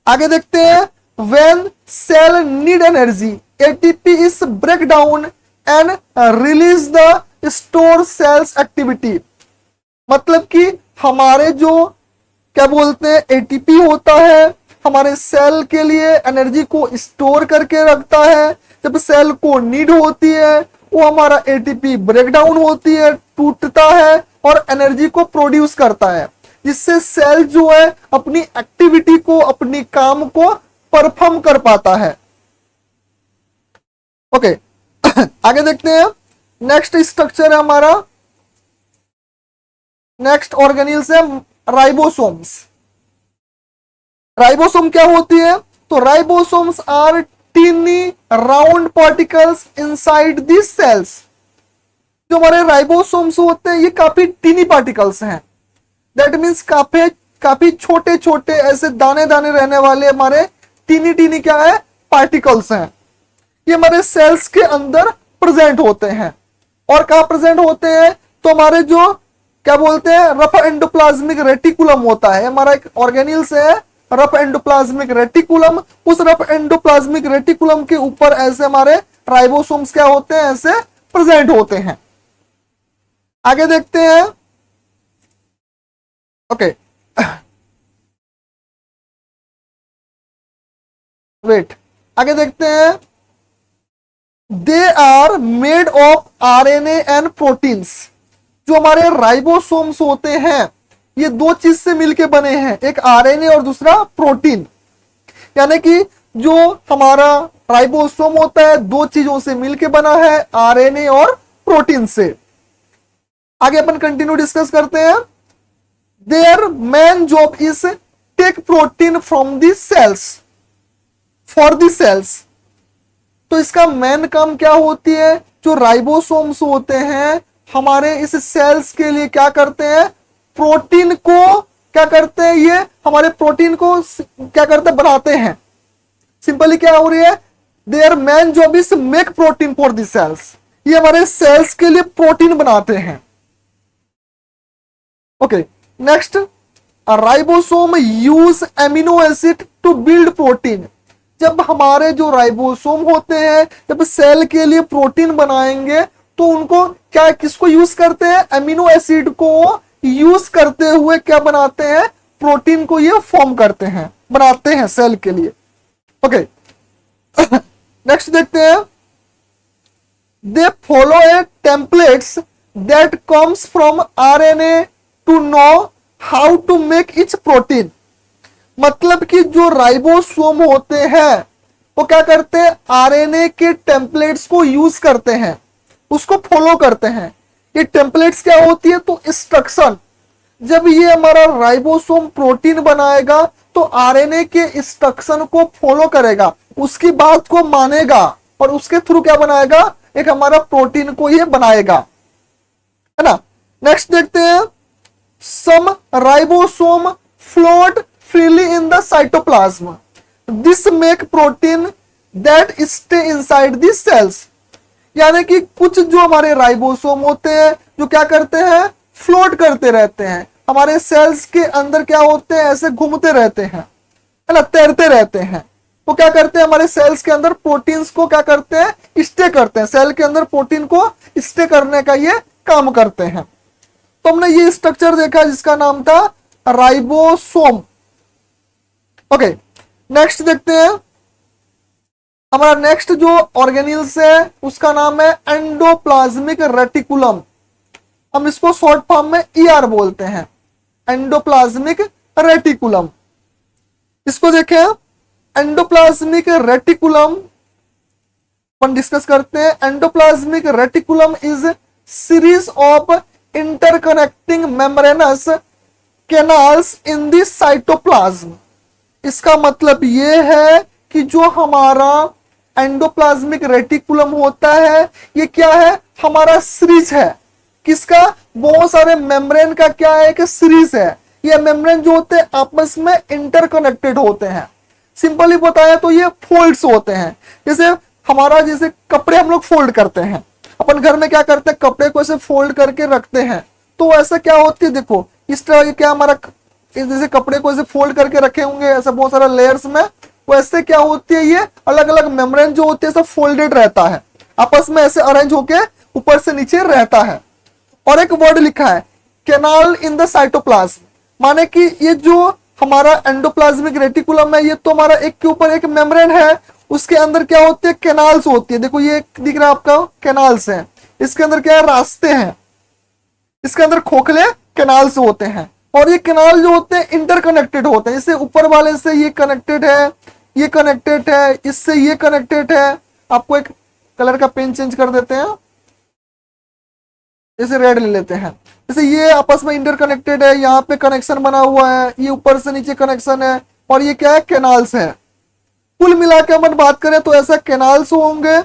आगे देखते हैं, when cell need energy ATP is break down and release the store cells activity. मतलब कि हमारे जो क्या बोलते हैं एटीपी होता है, हमारे सेल के लिए एनर्जी को स्टोर करके रखता है। जब सेल को नीड होती है वो हमारा एटीपी ब्रेक डाउन होती है, टूटता है और एनर्जी को प्रोड्यूस करता है, जिससे सेल जो है अपनी एक्टिविटी को, अपनी काम को परफॉर्म कर पाता है। ओके आगे देखते हैं। नेक्स्ट स्ट्रक्चर है हमारा, नेक्स्ट ऑर्गेनेल्स है राइबोसोम्स। राइबोसोम क्या होती है? तो ribosomes are tiny round particles inside this cells. जो हमारे राइबोसोम्स होते हैं ये काफी टीनी पार्टिकल्स हैं। दैट मीन्स काफी छोटे छोटे ऐसे दाने दाने रहने वाले हमारे टीनी टीनी क्या है? पार्टिकल्स हैं। ये हमारे सेल्स के अंदर प्रेजेंट होते हैं। और कहां प्रेजेंट होते हैं? तो हमारे जो क्या बोलते हैं, रफ एंडोप्लाज्मिक रेटिकुलम होता है, हमारा एक ऑर्गेनेल्स है रफ एंडोप्लाज्मिक रेटिकुलम। उस रफ एंडोप्लाज्मिक रेटिकुलम के ऊपर ऐसे हमारे राइबोसोम्स क्या होते हैं? ऐसे प्रेजेंट होते हैं। आगे देखते हैं। ओके वेट, आगे देखते हैं। They are made of RNA and proteins. जो हमारे राइबोसोम्स होते हैं ये दो चीज से मिलके बने हैं, एक आरएनए और दूसरा प्रोटीन। यानी कि जो हमारा राइबोसोम होता है दो चीजों से मिलके बना है, आरएनए और प्रोटीन से। आगे अपन कंटिन्यू डिस्कस करते हैं। Their main job is take protein from the cells for the cells. तो इसका मेन काम क्या होती है? जो राइबोसोम्स होते हैं हमारे इस सेल्स के लिए क्या करते हैं? प्रोटीन को क्या करते हैं? ये हमारे प्रोटीन को क्या करते हैं? बनाते हैं। सिंपली क्या हो रही है? Their main job is make protein for the cells. ये हमारे सेल्स के लिए प्रोटीन बनाते हैं। Okay next, ribosome use amino acid to build protein. जब हमारे जो राइबोसोम होते हैं जब सेल के लिए प्रोटीन बनाएंगे तो उनको क्या, किसको यूज करते हैं? एमिनो एसिड को यूज करते हुए क्या बनाते हैं? प्रोटीन को ये फॉर्म करते हैं, बनाते हैं सेल के लिए। ओके नेक्स्ट देखते हैं। They follow a templates that comes from RNA to know how to make its protein. मतलब कि जो राइबोसोम होते हैं वो क्या करते हैं? आरएनए के टेम्पलेट्स को यूज करते हैं, उसको फॉलो करते हैं। ये टेम्पलेट्स क्या होती है? तो इंस्ट्रक्शन। जब ये हमारा राइबोसोम प्रोटीन बनाएगा तो आरएनए के इंस्ट्रक्शन को फॉलो करेगा, उसकी बात को मानेगा और उसके थ्रू क्या बनाएगा? एक हमारा प्रोटीन को ये बनाएगा, है ना। नेक्स्ट देखते हैं। Some ribosome float freely in the cytoplasm. This make protein that stay inside the cells. यानी कि कुछ जो हमारे राइबोसोम होते हैं जो क्या करते हैं? फ्लोट करते रहते हैं, हमारे सेल्स के अंदर क्या होते हैं? ऐसे घूमते रहते हैं, है ना, तैरते रहते हैं। वो क्या करते हैं? हमारे सेल्स के अंदर प्रोटीन्स को क्या करते हैं? स्टे करते हैं। सेल के अंदर प्रोटीन को स्टे करने का ये काम करते हैं। तो हमने ये स्ट्रक्चर देखा जिसका नाम था राइबोसोम। ओके नेक्स्ट देखते हैं। हमारा नेक्स्ट जो ऑर्गेनेल्स है उसका नाम है एंडोप्लाज्मिक रेटिकुलम। हम इसको शॉर्ट फॉर्म में ईआर बोलते हैं, एंडोप्लाज्मिक रेटिकुलम। इसको देखें, एंडोप्लाज्मिक रेटिकुलम अपन डिस्कस करते हैं। Endoplasmic reticulum is series of interconnecting membranes canals in the cytoplasm. इसका मतलब ये है कि जो हमारा एंडोप्लाज्मिक रेटिकुलम होता है ये क्या है? हमारा सीरीज है। किसका? बहुत सारे मेम्ब्रेन का क्या है? कि सीरीज है। ये मेम्ब्रेन जो होते हैं आपस में इंटरकनेक्टेड होते हैं। सिंपली बताया तो ये फोल्ड्स होते हैं। जैसे हमारा जैसे कपड़े हम लोग फोल्ड करते हैं, अपन घर में क्या करते हैं? कपड़े को ऐसे फोल्ड करके रखते हैं। तो ऐसा क्या होती है? देखो इस तरह क्या हमारा जैसे कपड़े को ऐसे फोल्ड करके रखे होंगे ऐसे बहुत सारे लेयर्स में, वैसे क्या होती है? ये अलग अलग मेम्ब्रेन जो होते हैं सब फोल्डेड रहता है, आपस में ऐसे अरेंज होके ऊपर से नीचे रहता है। और एक वर्ड लिखा है कैनाल इन द साइटोप्लाज्म, माने कि ये जो हमारा एंडोप्लाज्मिक रेटिकुलम है ये तो हमारा एक के ऊपर एक मेम्ब्रेन है, उसके अंदर क्या होती है? कैनाल्स होती है। देखो ये दिख रहा है आपका, कैनाल्स है, इसके अंदर क्या है? रास्ते हैं। इसके अंदर खोखले कैनाल्स होते हैं, और ये कैनाल जो होते हैं इंटरकनेक्टेड होते हैं। जैसे ऊपर वाले से ये कनेक्टेड है, ये कनेक्टेड है, इससे ये कनेक्टेड है। आपको एक कलर का पेन चेंज कर देते हैं, जैसे रेड ले लेते हैं। जैसे ये आपस में इंटरकनेक्टेड है, यहाँ पे कनेक्शन बना हुआ है, ये ऊपर से नीचे कनेक्शन है, और ये क्या है, कैनाल्स है। कुल मिला के अपन बात करें तो ऐसा कैनाल्स होंगे,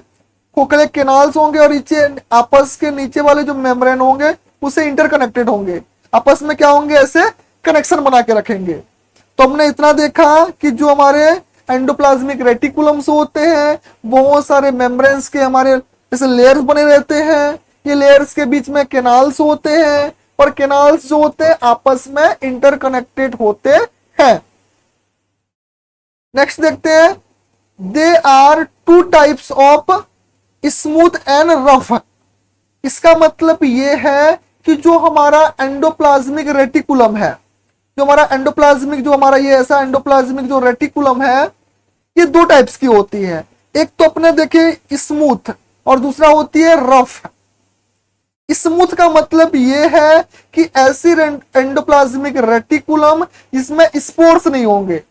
खोखले कैनाल्स होंगे, और नीचे आपस के नीचे वाले जो मेम्ब्रेन होंगे उसे इंटरकनेक्टेड होंगे, आपस में क्या होंगे, ऐसे कनेक्शन बना के रखेंगे। तो हमने इतना देखा कि जो हमारे एंडोप्लाज्मिक रेटिकुलम्स होते हैं, बहुत सारे मेम्ब्रेन्स के हमारे जैसे लेयर्स बने रहते हैं, ये लेयर्स के बीच में कैनाल्स होते हैं, और कैनाल्स जो होते हैं आपस में इंटरकनेक्टेड होते हैं। नेक्स्ट देखते हैं, they are two types of smooth and rough. इसका मतलब ये है कि जो हमारा एंडोप्लाज्मिक रेटिकुलम है, जो हमारा एंडोप्लाज्मिक, जो हमारा ये ऐसा एंडोप्लाज्मिक जो रेटिकुलम है, ये दो टाइप्स की होती है। एक तो अपने देखे स्मूथ, और दूसरा होती है रफ। स्मूथ का मतलब ये है कि ऐसी एंडोप्लाज्मिक रेटिकुलम जिसमें स्पोर्स नहीं होंगे।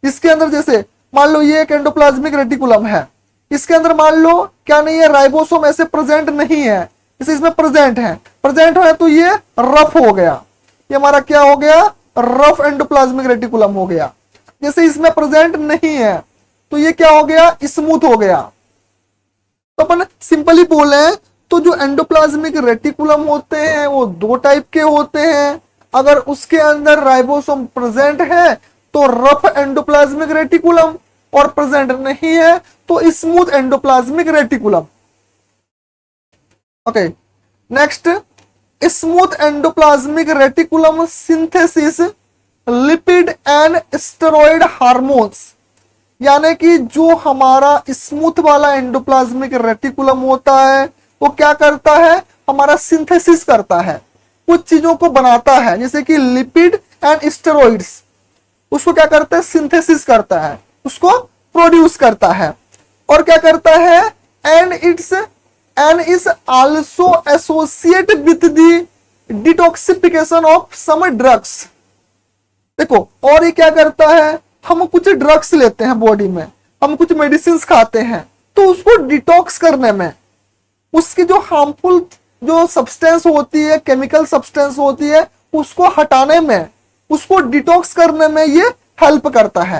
इसके अंदर जैसे मान लो ये एक एंडोप्लाज्मिक रेटिकुलम है, इसके अंदर मान लो क्या नहीं है, राइबोसोम ऐसे प्रेजेंट नहीं है, जैसे इसमें प्रेजेंट है, प्रेजेंट है तो ये रफ हो गया, ये हमारा क्या हो गया, रफ एंडोप्लाज्मिक रेटिकुलम हो गया। जैसे इसमें प्रेजेंट नहीं है तो ये क्या हो गया, स्मूथ हो गया। तो अपन सिंपली बोले तो जो एंडोप्लाज्मिक रेटिकुलम होते हैं वो दो टाइप के होते हैं। अगर उसके अंदर राइबोसोम प्रेजेंट है तो रफ एंडोप्लाज्मिक रेटिकुलम, और प्रेजेंट नहीं है तो smooth endoplasmic reticulum. Okay, next, smooth endoplasmic reticulum synthesis lipid and steroid hormones. यानी कि जो हमारा स्मूथ वाला एंडोप्लाज्मिक रेटिकुलम होता है वो क्या करता है, हमारा सिंथेसिस करता है, कुछ चीजों को बनाता है, जैसे कि लिपिड एंड स्टेरॉइड्स, उसको क्या करता है, सिंथेसिस करता है, उसको प्रोड्यूस करता है। और क्या करता है, and is also associate with the detoxification of some drugs. देखो, और ये क्या करता है, हम कुछ ड्रग्स लेते हैं बॉडी में, हम कुछ मेडिसिन खाते हैं, तो उसको डिटॉक्स करने में, उसकी जो हार्मफुल जो सब्सटेंस होती है, केमिकल सब्सटेंस होती है, उसको हटाने में, उसको डिटॉक्स करने में ये हेल्प करता है।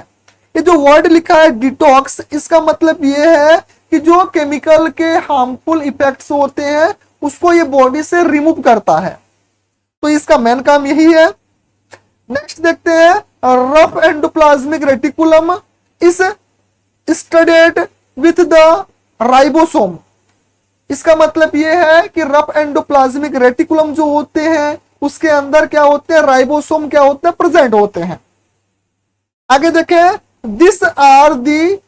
ये जो वर्ड लिखा है डिटॉक्स, इसका मतलब ये है कि जो केमिकल के हार्मफुल इफेक्ट्स होते हैं उसको ये बॉडी से रिमूव करता है, तो इसका मेन काम यही है। नेक्स्ट देखते हैं, rough endoplasmic reticulum is studied with the ribosome. इसका मतलब यह है कि रफ एंडोप्लाज्मिक रेटिकुलम जो होते हैं उसके अंदर क्या होते हैं, राइबोसोम क्या होते हैं, प्रेजेंट होते हैं। आगे देखें, this are the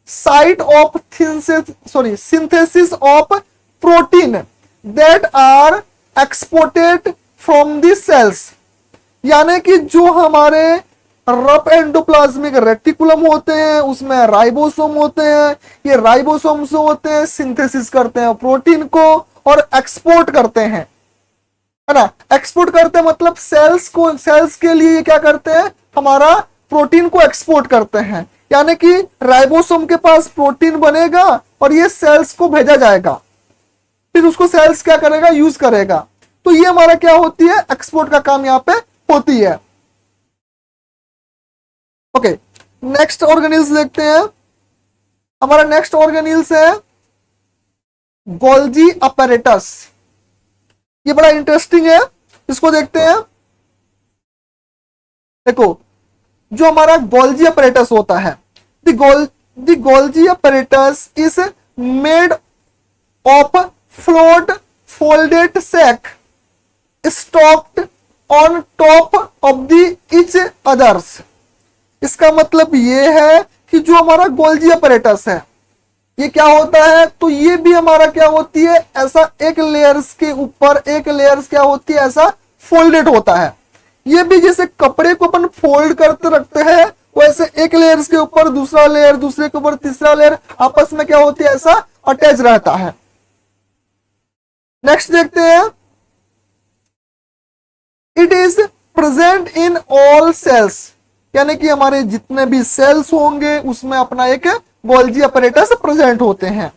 site of synthesis of protein that are exported from the cells. यानी कि जो हमारे रफ एंडोप्लाज्मिक रेटिकुलम होते हैं उसमें राइबोसोम होते हैं, ये राइबोसोम्स होते हैं सिंथेसिस करते हैं प्रोटीन को और एक्सपोर्ट करते हैं, है ना। एक्सपोर्ट करते हैं मतलब सेल्स के लिए ये क्या करते हैं, हमारा प्रोटीन को एक्सपोर्ट करते हैं। यानी कि राइबोसोम के पास प्रोटीन बनेगा और ये सेल्स को भेजा जाएगा, फिर उसको सेल्स क्या करेगा, यूज करेगा। तो ये हमारा क्या होती है, एक्सपोर्ट का काम यहाँ पे होती है। ओके, नेक्स्ट ऑर्गेनेल्स देखते हैं। हमारा नेक्स्ट ऑर्गेनेल्स है गोल्जी अपैरेटस। ये बड़ा इंटरेस्टिंग है, इसको देखते हैं। देखो, जो हमारा गोल्जी अपैरेटस होता है, the Golgi apparatus is made of flat folded sac stacked on top of the each others. इसका मतलब ये है कि जो हमारा गोल्जी अपैरेटस है ये क्या होता है, तो ये भी हमारा क्या होती है, ऐसा एक लेयर्स के ऊपर एक लेयर्स क्या होती है, ऐसा फोल्डेड होता है। ये भी जैसे कपड़े को अपन फोल्ड करते रखते हैं वैसे एक लेयर्स के ऊपर दूसरा लेयर, दूसरे के ऊपर तीसरा लेयर, आपस में क्या होती है, ऐसा अटैच रहता है। नेक्स्ट देखते हैं, it is present in all cells, यानी कि हमारे जितने भी सेल्स होंगे उसमें अपना एक गोल्जी अपैरेटस प्रेजेंट होते हैं।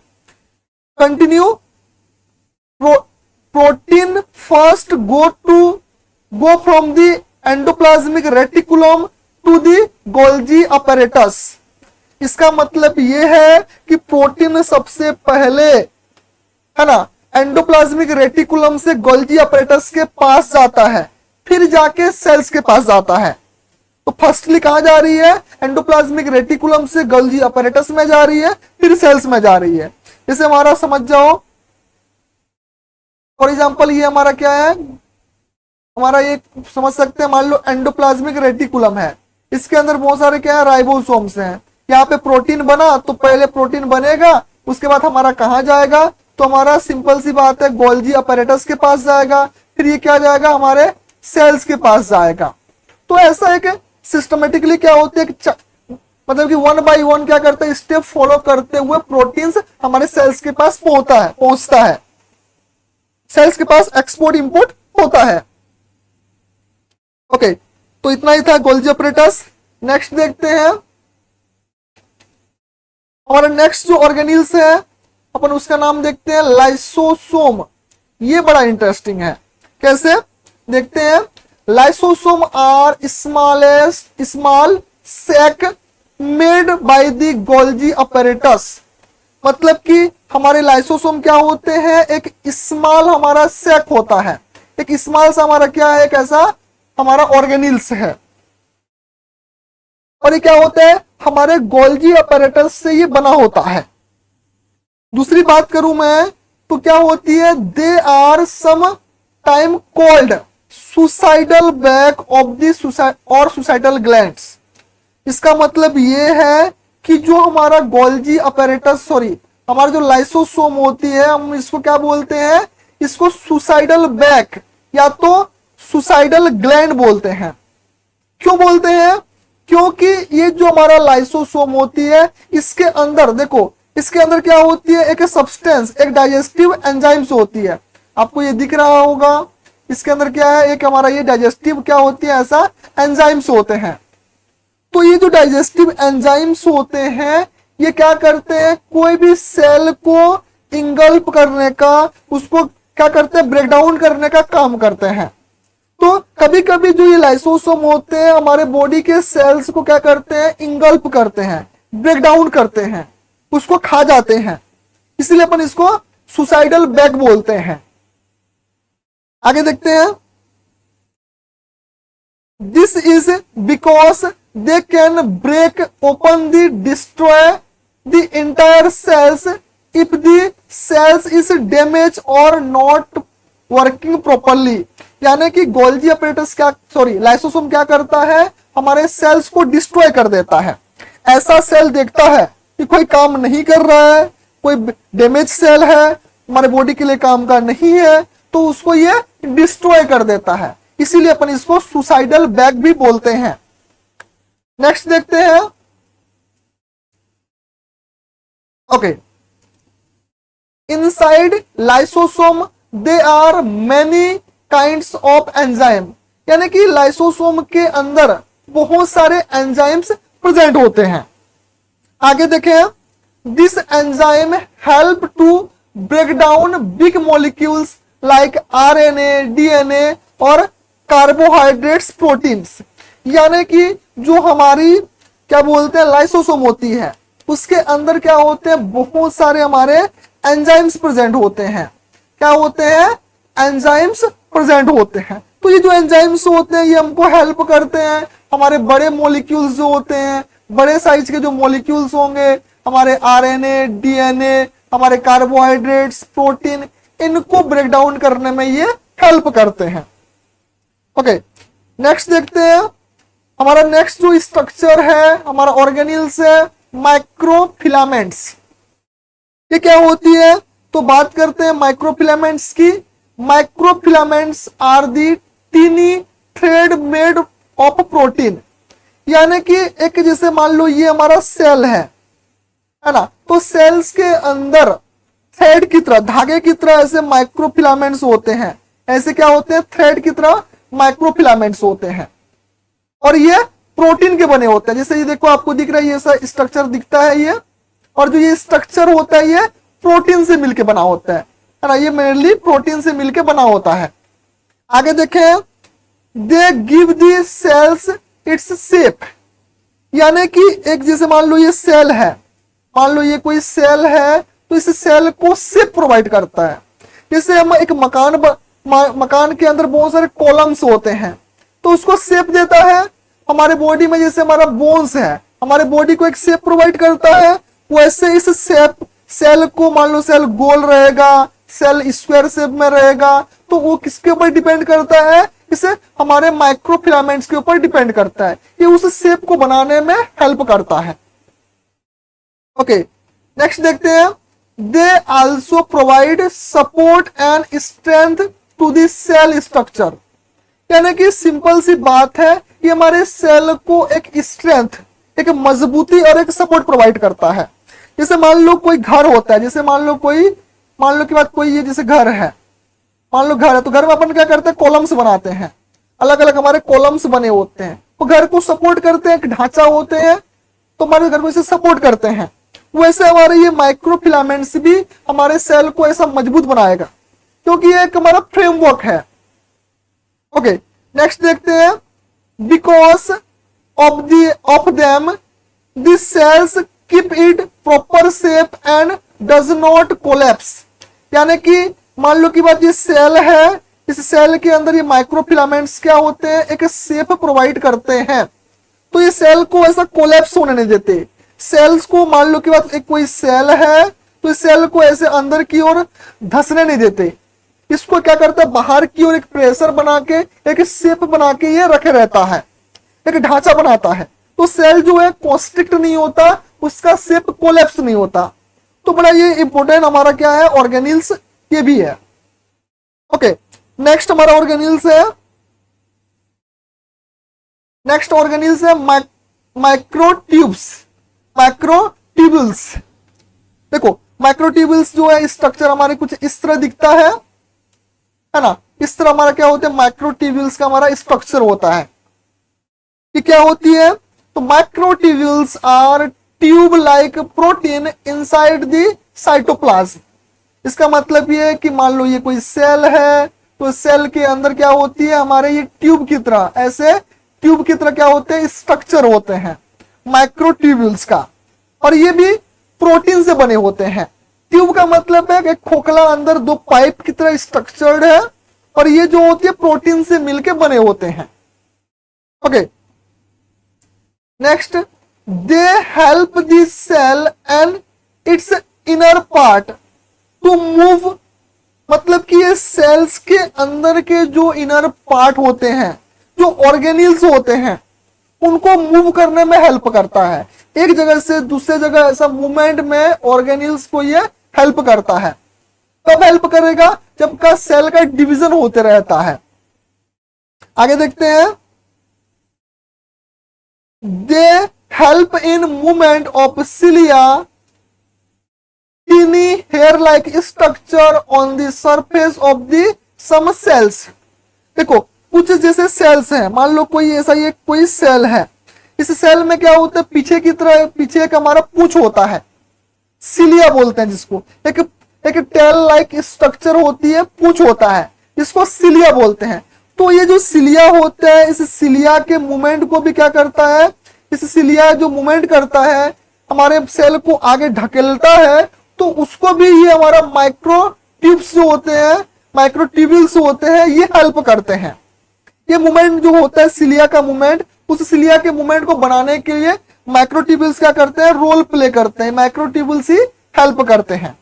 Continue. Protein first go from the endoplasmic reticulum to the Golgi apparatus. इसका मतलब यह है कि प्रोटीन सबसे पहले, है ना, एंडोप्लाज्मिक रेटिकुलम से गोल्जी अपैरेटस के पास जाता है, फिर जाके सेल्स के पास जाता है। तो फर्स्टली कहां जा रही है? एंडोप्लाज्मिक रेटिकुलम से गोल्जी अपैरेटस में जा रही है, फिर सेल्स में जा रही है। इसे हमारा समझ जाओ। फॉर एग्जाम्पल ये हमारा क्या है, हमारा ये समझ सकते हैं, मान लो एंडोप्लाज्मिक रेटिकुलम है, इसके अंदर बहुत सारे क्या है, राइबोसोम्स हैं। यहाँ पे प्रोटीन बना तो पहले प्रोटीन बनेगा, उसके बाद हमारा कहाँ जाएगा, तो हमारा सिंपल सी बात है गोल्जी अपैरेटस के पास जाएगा, फिर ये क्या जाएगा, हमारे सेल्स के पास जाएगा। तो ऐसा एक सिस्टमेटिकली क्या होते है, मतलब कि 1 बाय 1 क्या करते हैं, स्टेप फॉलो करते हुए प्रोटीन्स हमारे सेल्स के पास पहुंचता है, सेल्स के पास एक्सपोर्ट इंपोर्ट होता है। ओके, तो इतना ही था गोल्जी अपैरेटस। नेक्स्ट देखते हैं, हमारा नेक्स्ट जो ऑर्गेनील्स है अपन उसका नाम देखते हैं लाइसोसोम। ये बड़ा इंटरेस्टिंग है। कैसे देखते हैं, lysosome are small sac made by the Golgi apparatus. मतलब कि हमारे लाइसोसोम क्या होते हैं, एक स्मॉल हमारा सैक होता है, एक स्मॉल सा हमारा क्या है, एक ऐसा हमारा ऑर्गेनील्स है, और ये क्या होता है, हमारे गोल्जी अपैरेटस से ये बना होता है। दूसरी बात करूं मैं तो क्या होती है, they are some time called suicidal bag of the suicidal glands. इसका मतलब ये है कि जो हमारा गोल्जी अपैरेटस, हमारा जो लाइसोसोम होती है, हम इसको क्या बोलते हैं, इसको सुसाइडल बैक या तो सुसाइडल ग्लैंड बोलते हैं। क्यों बोलते हैं, क्योंकि ये जो हमारा लाइसोसोम होती है, इसके अंदर देखो, इसके अंदर क्या होती है, एक सब्सटेंस, एक डाइजेस्टिव एंजाइम्स होती है। आपको ये दिख रहा होगा, इसके अंदर क्या है, एक हमारा ये डाइजेस्टिव क्या होती है, ऐसा एंजाइम्स होते हैं। तो ये जो डाइजेस्टिव एंजाइम्स होते हैं, ये क्या करते हैं, कोई भी सेल को इंगल्प करने का, उसको क्या करते हैं, ब्रेक डाउन करने का काम करते हैं। तो कभी कभी जो ये लाइसोसोम होते हैं, हमारे बॉडी के सेल्स को क्या करते हैं, इंगल्प करते हैं, ब्रेक डाउन करते हैं, उसको खा जाते हैं। इसलिए अपन इसको सुसाइडल बैक बोलते हैं। आगे देखते हैं, this is because they can break open the destroy the entire cells if the cells is damage और नॉट वर्किंग प्रॉपरली। यानी कि गोल्जी अपैरेटस लाइसोसोम क्या करता है, हमारे सेल्स को डिस्ट्रॉय कर देता है। ऐसा सेल देखता है कि कोई काम नहीं कर रहा है, कोई डैमेज सेल है, हमारे बॉडी के लिए काम का नहीं है, तो उसको ये डिस्ट्रॉय कर देता है। इसीलिए अपन इसको सुसाइडल बैक भी बोलते हैं। नेक्स्ट देखते हैं, okay, inside lysosome they are many kinds of enzyme. यानी कि लाइसोसोम के अंदर बहुत सारे एंजाइम्स प्रेजेंट होते हैं। आगे देखें, this enzyme help to break down big molecules like RNA, DNA और कार्बोहाइड्रेट्स, प्रोटीन्स। यानी कि जो हमारी क्या बोलते हैं लाइसोसोम होती है, उसके अंदर क्या होते हैं, बहुत सारे हमारे एंजाइम्स प्रेजेंट होते हैं। क्या होते हैं, एंजाइम्स प्रेजेंट होते हैं। तो ये जो एंजाइम्स होते हैं, ये हमको हेल्प करते हैं, हमारे बड़े मॉलिक्यूल्स जो होते हैं, बड़े साइज के जो मॉलिक्यूल्स होंगे, हमारे आरएनए, डीएनए, हमारे कार्बोहाइड्रेट्स, प्रोटीन, इनको ब्रेक डाउन करने में ये हेल्प करते हैं। ओके, नेक्स्ट देखते हैं, हमारा नेक्स्ट जो स्ट्रक्चर है हमारा ऑर्गेनील्स है, माइक्रोफिलामेंट्स। ये क्या होती है, तो बात करते हैं माइक्रोफिलामेंट्स की। Microfilaments are the tiny thread made of protein. यानी कि एक जैसे मान लो ये हमारा सेल है ना, तो सेल्स के अंदर थ्रेड की तरह, धागे की तरह ऐसे माइक्रोफिलामेंट्स होते हैं। ऐसे क्या होते हैं, थ्रेड की तरह माइक्रोफिलामेंट्स होते हैं और ये प्रोटीन के बने होते हैं। जैसे ये देखो आपको दिख रहा है, ये सा स्ट्रक्चर दिखता है ये, और जो ये स्ट्रक्चर होता है ये प्रोटीन से मिलके बना होता है ना, ये मेनली प्रोटीन से मिलके बना होता है। आगे देखें, they give the cells its shape, यानी कि एक जैसे मान लो ये सेल है, मान लो ये कोई सेल है, तो इस सेल को शेप प्रोवाइड करता है। जैसे हम एक मकान के अंदर बहुत सारे कॉलम्स होते हैं, तो उसको शेप देता है। हमारे बॉडी में जैसे हमारा बोन्स है, हमारे बॉडी को एक शेप प्रोवाइड करता है, वैसे इस सेल को, मान लो सेल गोल रहेगा, सेल स्क्वायर शेप में रहेगा, तो वो किसके ऊपर डिपेंड करता है, इसे हमारे माइक्रोफिलामेंट्स के ऊपर डिपेंड करता है। ये उस शेप को बनाने में हेल्प करता है। ओके, नेक्स्ट देखते हैं, they also provide support and strength to the cell structure, यानी कि सिंपल सी बात है, ये हमारे सेल को एक स्ट्रेंथ, एक मजबूती और एक सपोर्ट प्रोवाइड करता है। जैसे मान लो कोई घर होता है, जैसे मान लो की बात कोई ये जैसे घर है, मान लो घर है, तो घर में अपन क्या करते हैं, कॉलम्स बनाते हैं, अलग अलग हमारे कॉलम्स बने होते हैं, वो घर को सपोर्ट करते हैं, एक ढांचा होते हैं, तो हमारे घर को इसे सपोर्ट करते हैं। वैसे हमारे ये माइक्रोफिलामेंट्स भी हमारे सेल को ऐसा मजबूत बनाएगा, क्योंकि ये एक हमारा फ्रेमवर्क है। ओके, नेक्स्ट देखते हैं, because of them the cells keep it proper shape and does not collapse, यानी कि मान लो की बात ये सेल है, इस सेल के अंदर ये माइक्रोफिलामेंट्स क्या होते हैं, एक शेप प्रोवाइड करते हैं, तो ये सेल को ऐसा कोलैप्स होने नहीं देते। सेल्स को मान लो की बात एक कोई सेल है, तो इस सेल को ऐसे अंदर की ओर धंसने नहीं देते, इसको क्या करता है, बाहर की ओर एक प्रेशर बना के, एक शेप बना के ये रखे रहता है, एक ढांचा बनाता है, तो सेल जो है कॉन्स्ट्रिक्ट नहीं होता, उसका शेप कोलैप्स नहीं होता। तो बड़ा ये इंपॉर्टेंट हमारा क्या है, ऑर्गेनिल्स ये भी है। ओके, नेक्स्ट हमारा ऑर्गेनिल्स है, नेक्स्ट ऑर्गेनिल्स है माइक्रोट्यूब्स, माइक्रोट्यूबुल्स। देखो माइक्रोट्यूबुल्स जो है स्ट्रक्चर हमारे कुछ इस तरह दिखता है ना, इस तरह हमारा क्या होता है, माइक्रोट्यूबुल्स का हमारा स्ट्रक्चर होता है। ये क्या होती है, तो microtubules are tube like protein inside the cytoplasm. इसका मतलब ये है कि मान लो ये कोई सेल है, तो सेल के अंदर क्या होती है, हमारे ये ट्यूब की तरह, ऐसे ट्यूब की तरह क्या होते हैं, स्ट्रक्चर होते हैं माइक्रोट्यूबुल्स का, और ये भी प्रोटीन से बने होते हैं। ट्यूब का मतलब है कि खोखला अंदर दो पाइप की तरह स्ट्रक्चर्ड है, और ये जो होती है प्रोटीन से मिलके बने होते हैं। Okay, next, they help the cell and its inner part to move, मतलब कि ये सेल्स के अंदर के जो इनर पार्ट होते हैं, जो ऑर्गेनिल्स होते हैं, उनको मूव करने में हेल्प करता है। एक जगह से दूसरे जगह ऐसा मूवमेंट में ऑर्गेनिल्स को ये हेल्प करता है। कब हेल्प करेगा, जब का सेल का डिवीजन होते रहता है। आगे देखते हैं, they help in movement of cilia teeny hair-like structure on the surface of the some cells। देखो कुछ जैसे सेल्स हैं, मान लो कोई ऐसा ये कोई सेल है, इस सेल में क्या होता है, पीछे की तरह पीछे एक हमारा पूंछ होता है, सिलिया बोलते हैं जिसको, एक टेल लाइक स्ट्रक्चर होती है, पूंछ होता है, जिसको सिलिया बोलते हैं। तो ये जो सिलिया होता है, इस सिलिया के मूवमेंट को भी क्या करता है, इस सिलिया जो मूवमेंट करता है हमारे सेल को आगे ढकेलता है, तो उसको भी ये हमारा माइक्रोट्यूब्स जो होते हैं, माइक्रोट्यूबुल्स होते हैं, ये हेल्प करते हैं। ये मूवमेंट जो होता है सिलिया का मूवमेंट, उस सिलिया के मूवमेंट को बनाने के लिए माइक्रोट्यूबुल्स क्या करते हैं, रोल प्ले करते हैं, माइक्रोट्यूबुल्स ही हेल्प करते हैं।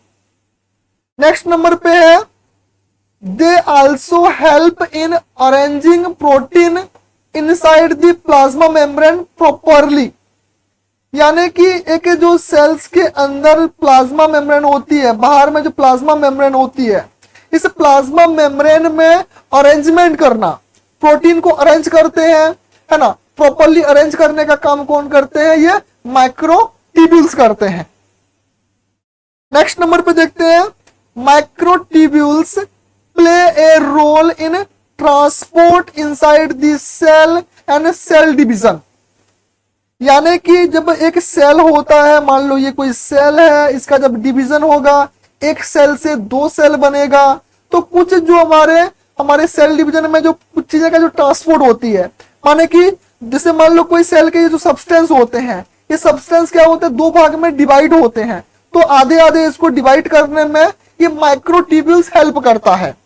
नेक्स्ट नंबर पे है, they also help in arranging protein inside the plasma membrane properly, यानी कि एक जो सेल्स के अंदर प्लाज्मा मेम्ब्रेन होती है, बाहर में जो प्लाज्मा मेम्ब्रेन होती है, इस प्लाज्मा मेम्ब्रेन में अरेंजमेंट करना, प्रोटीन को अरेंज करते हैं, है ना, प्रॉपरली अरेंज करने का काम कौन करते हैं, ये माइक्रोट्यूबुल्स करते हैं। नेक्स्ट नंबर पे देखते हैं, microtubules play a role in transport inside the cell and cell division. यानी कि जब एक सेल होता है, मान लो ये कोई सेल है, इसका जब डिवीजन होगा, एक सेल से दो सेल बनेगा, तो कुछ जो हमारे सेल डिवीजन में जो कुछ चीजें का जो ट्रांसपोर्ट होती है, माने कि जैसे मान लो कोई सेल के ये जो सब्सटेंस होते हैं, ये सब्सटेंस क्या होते हैं, दो भाग में डिवाइड होते हैं, तो आधे आधे इसको डिवाइड करने में ये माइक्रोट्यूब्यूल्स हेल्प करता है।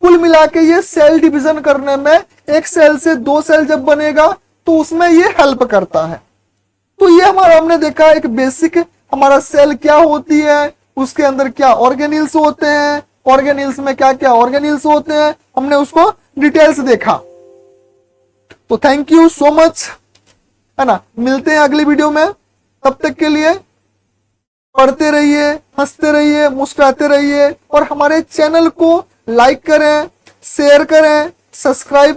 कुल मिला के ये सेल डिवीजन करने में, एक सेल से दो सेल जब बनेगा तो उसमें ये हेल्प करता है। तो ये हमने देखा एक बेसिक हमारा सेल क्या होती है, उसके अंदर क्या ऑर्गेनिल्स होते हैं, ऑर्गेनिल्स में क्या क्या ऑर्गेनिल्स होते हैं, हमने उसको डिटेल्स देखा। तो थैंक यू सो मच, है ना। मिलते हैं अगली वीडियो में, तब तक के लिए पढ़ते रहिए, हंसते रहिए, मुस्कुराते रहिए और हमारे चैनल को लाइक करें, शेयर करें, सब्सक्राइब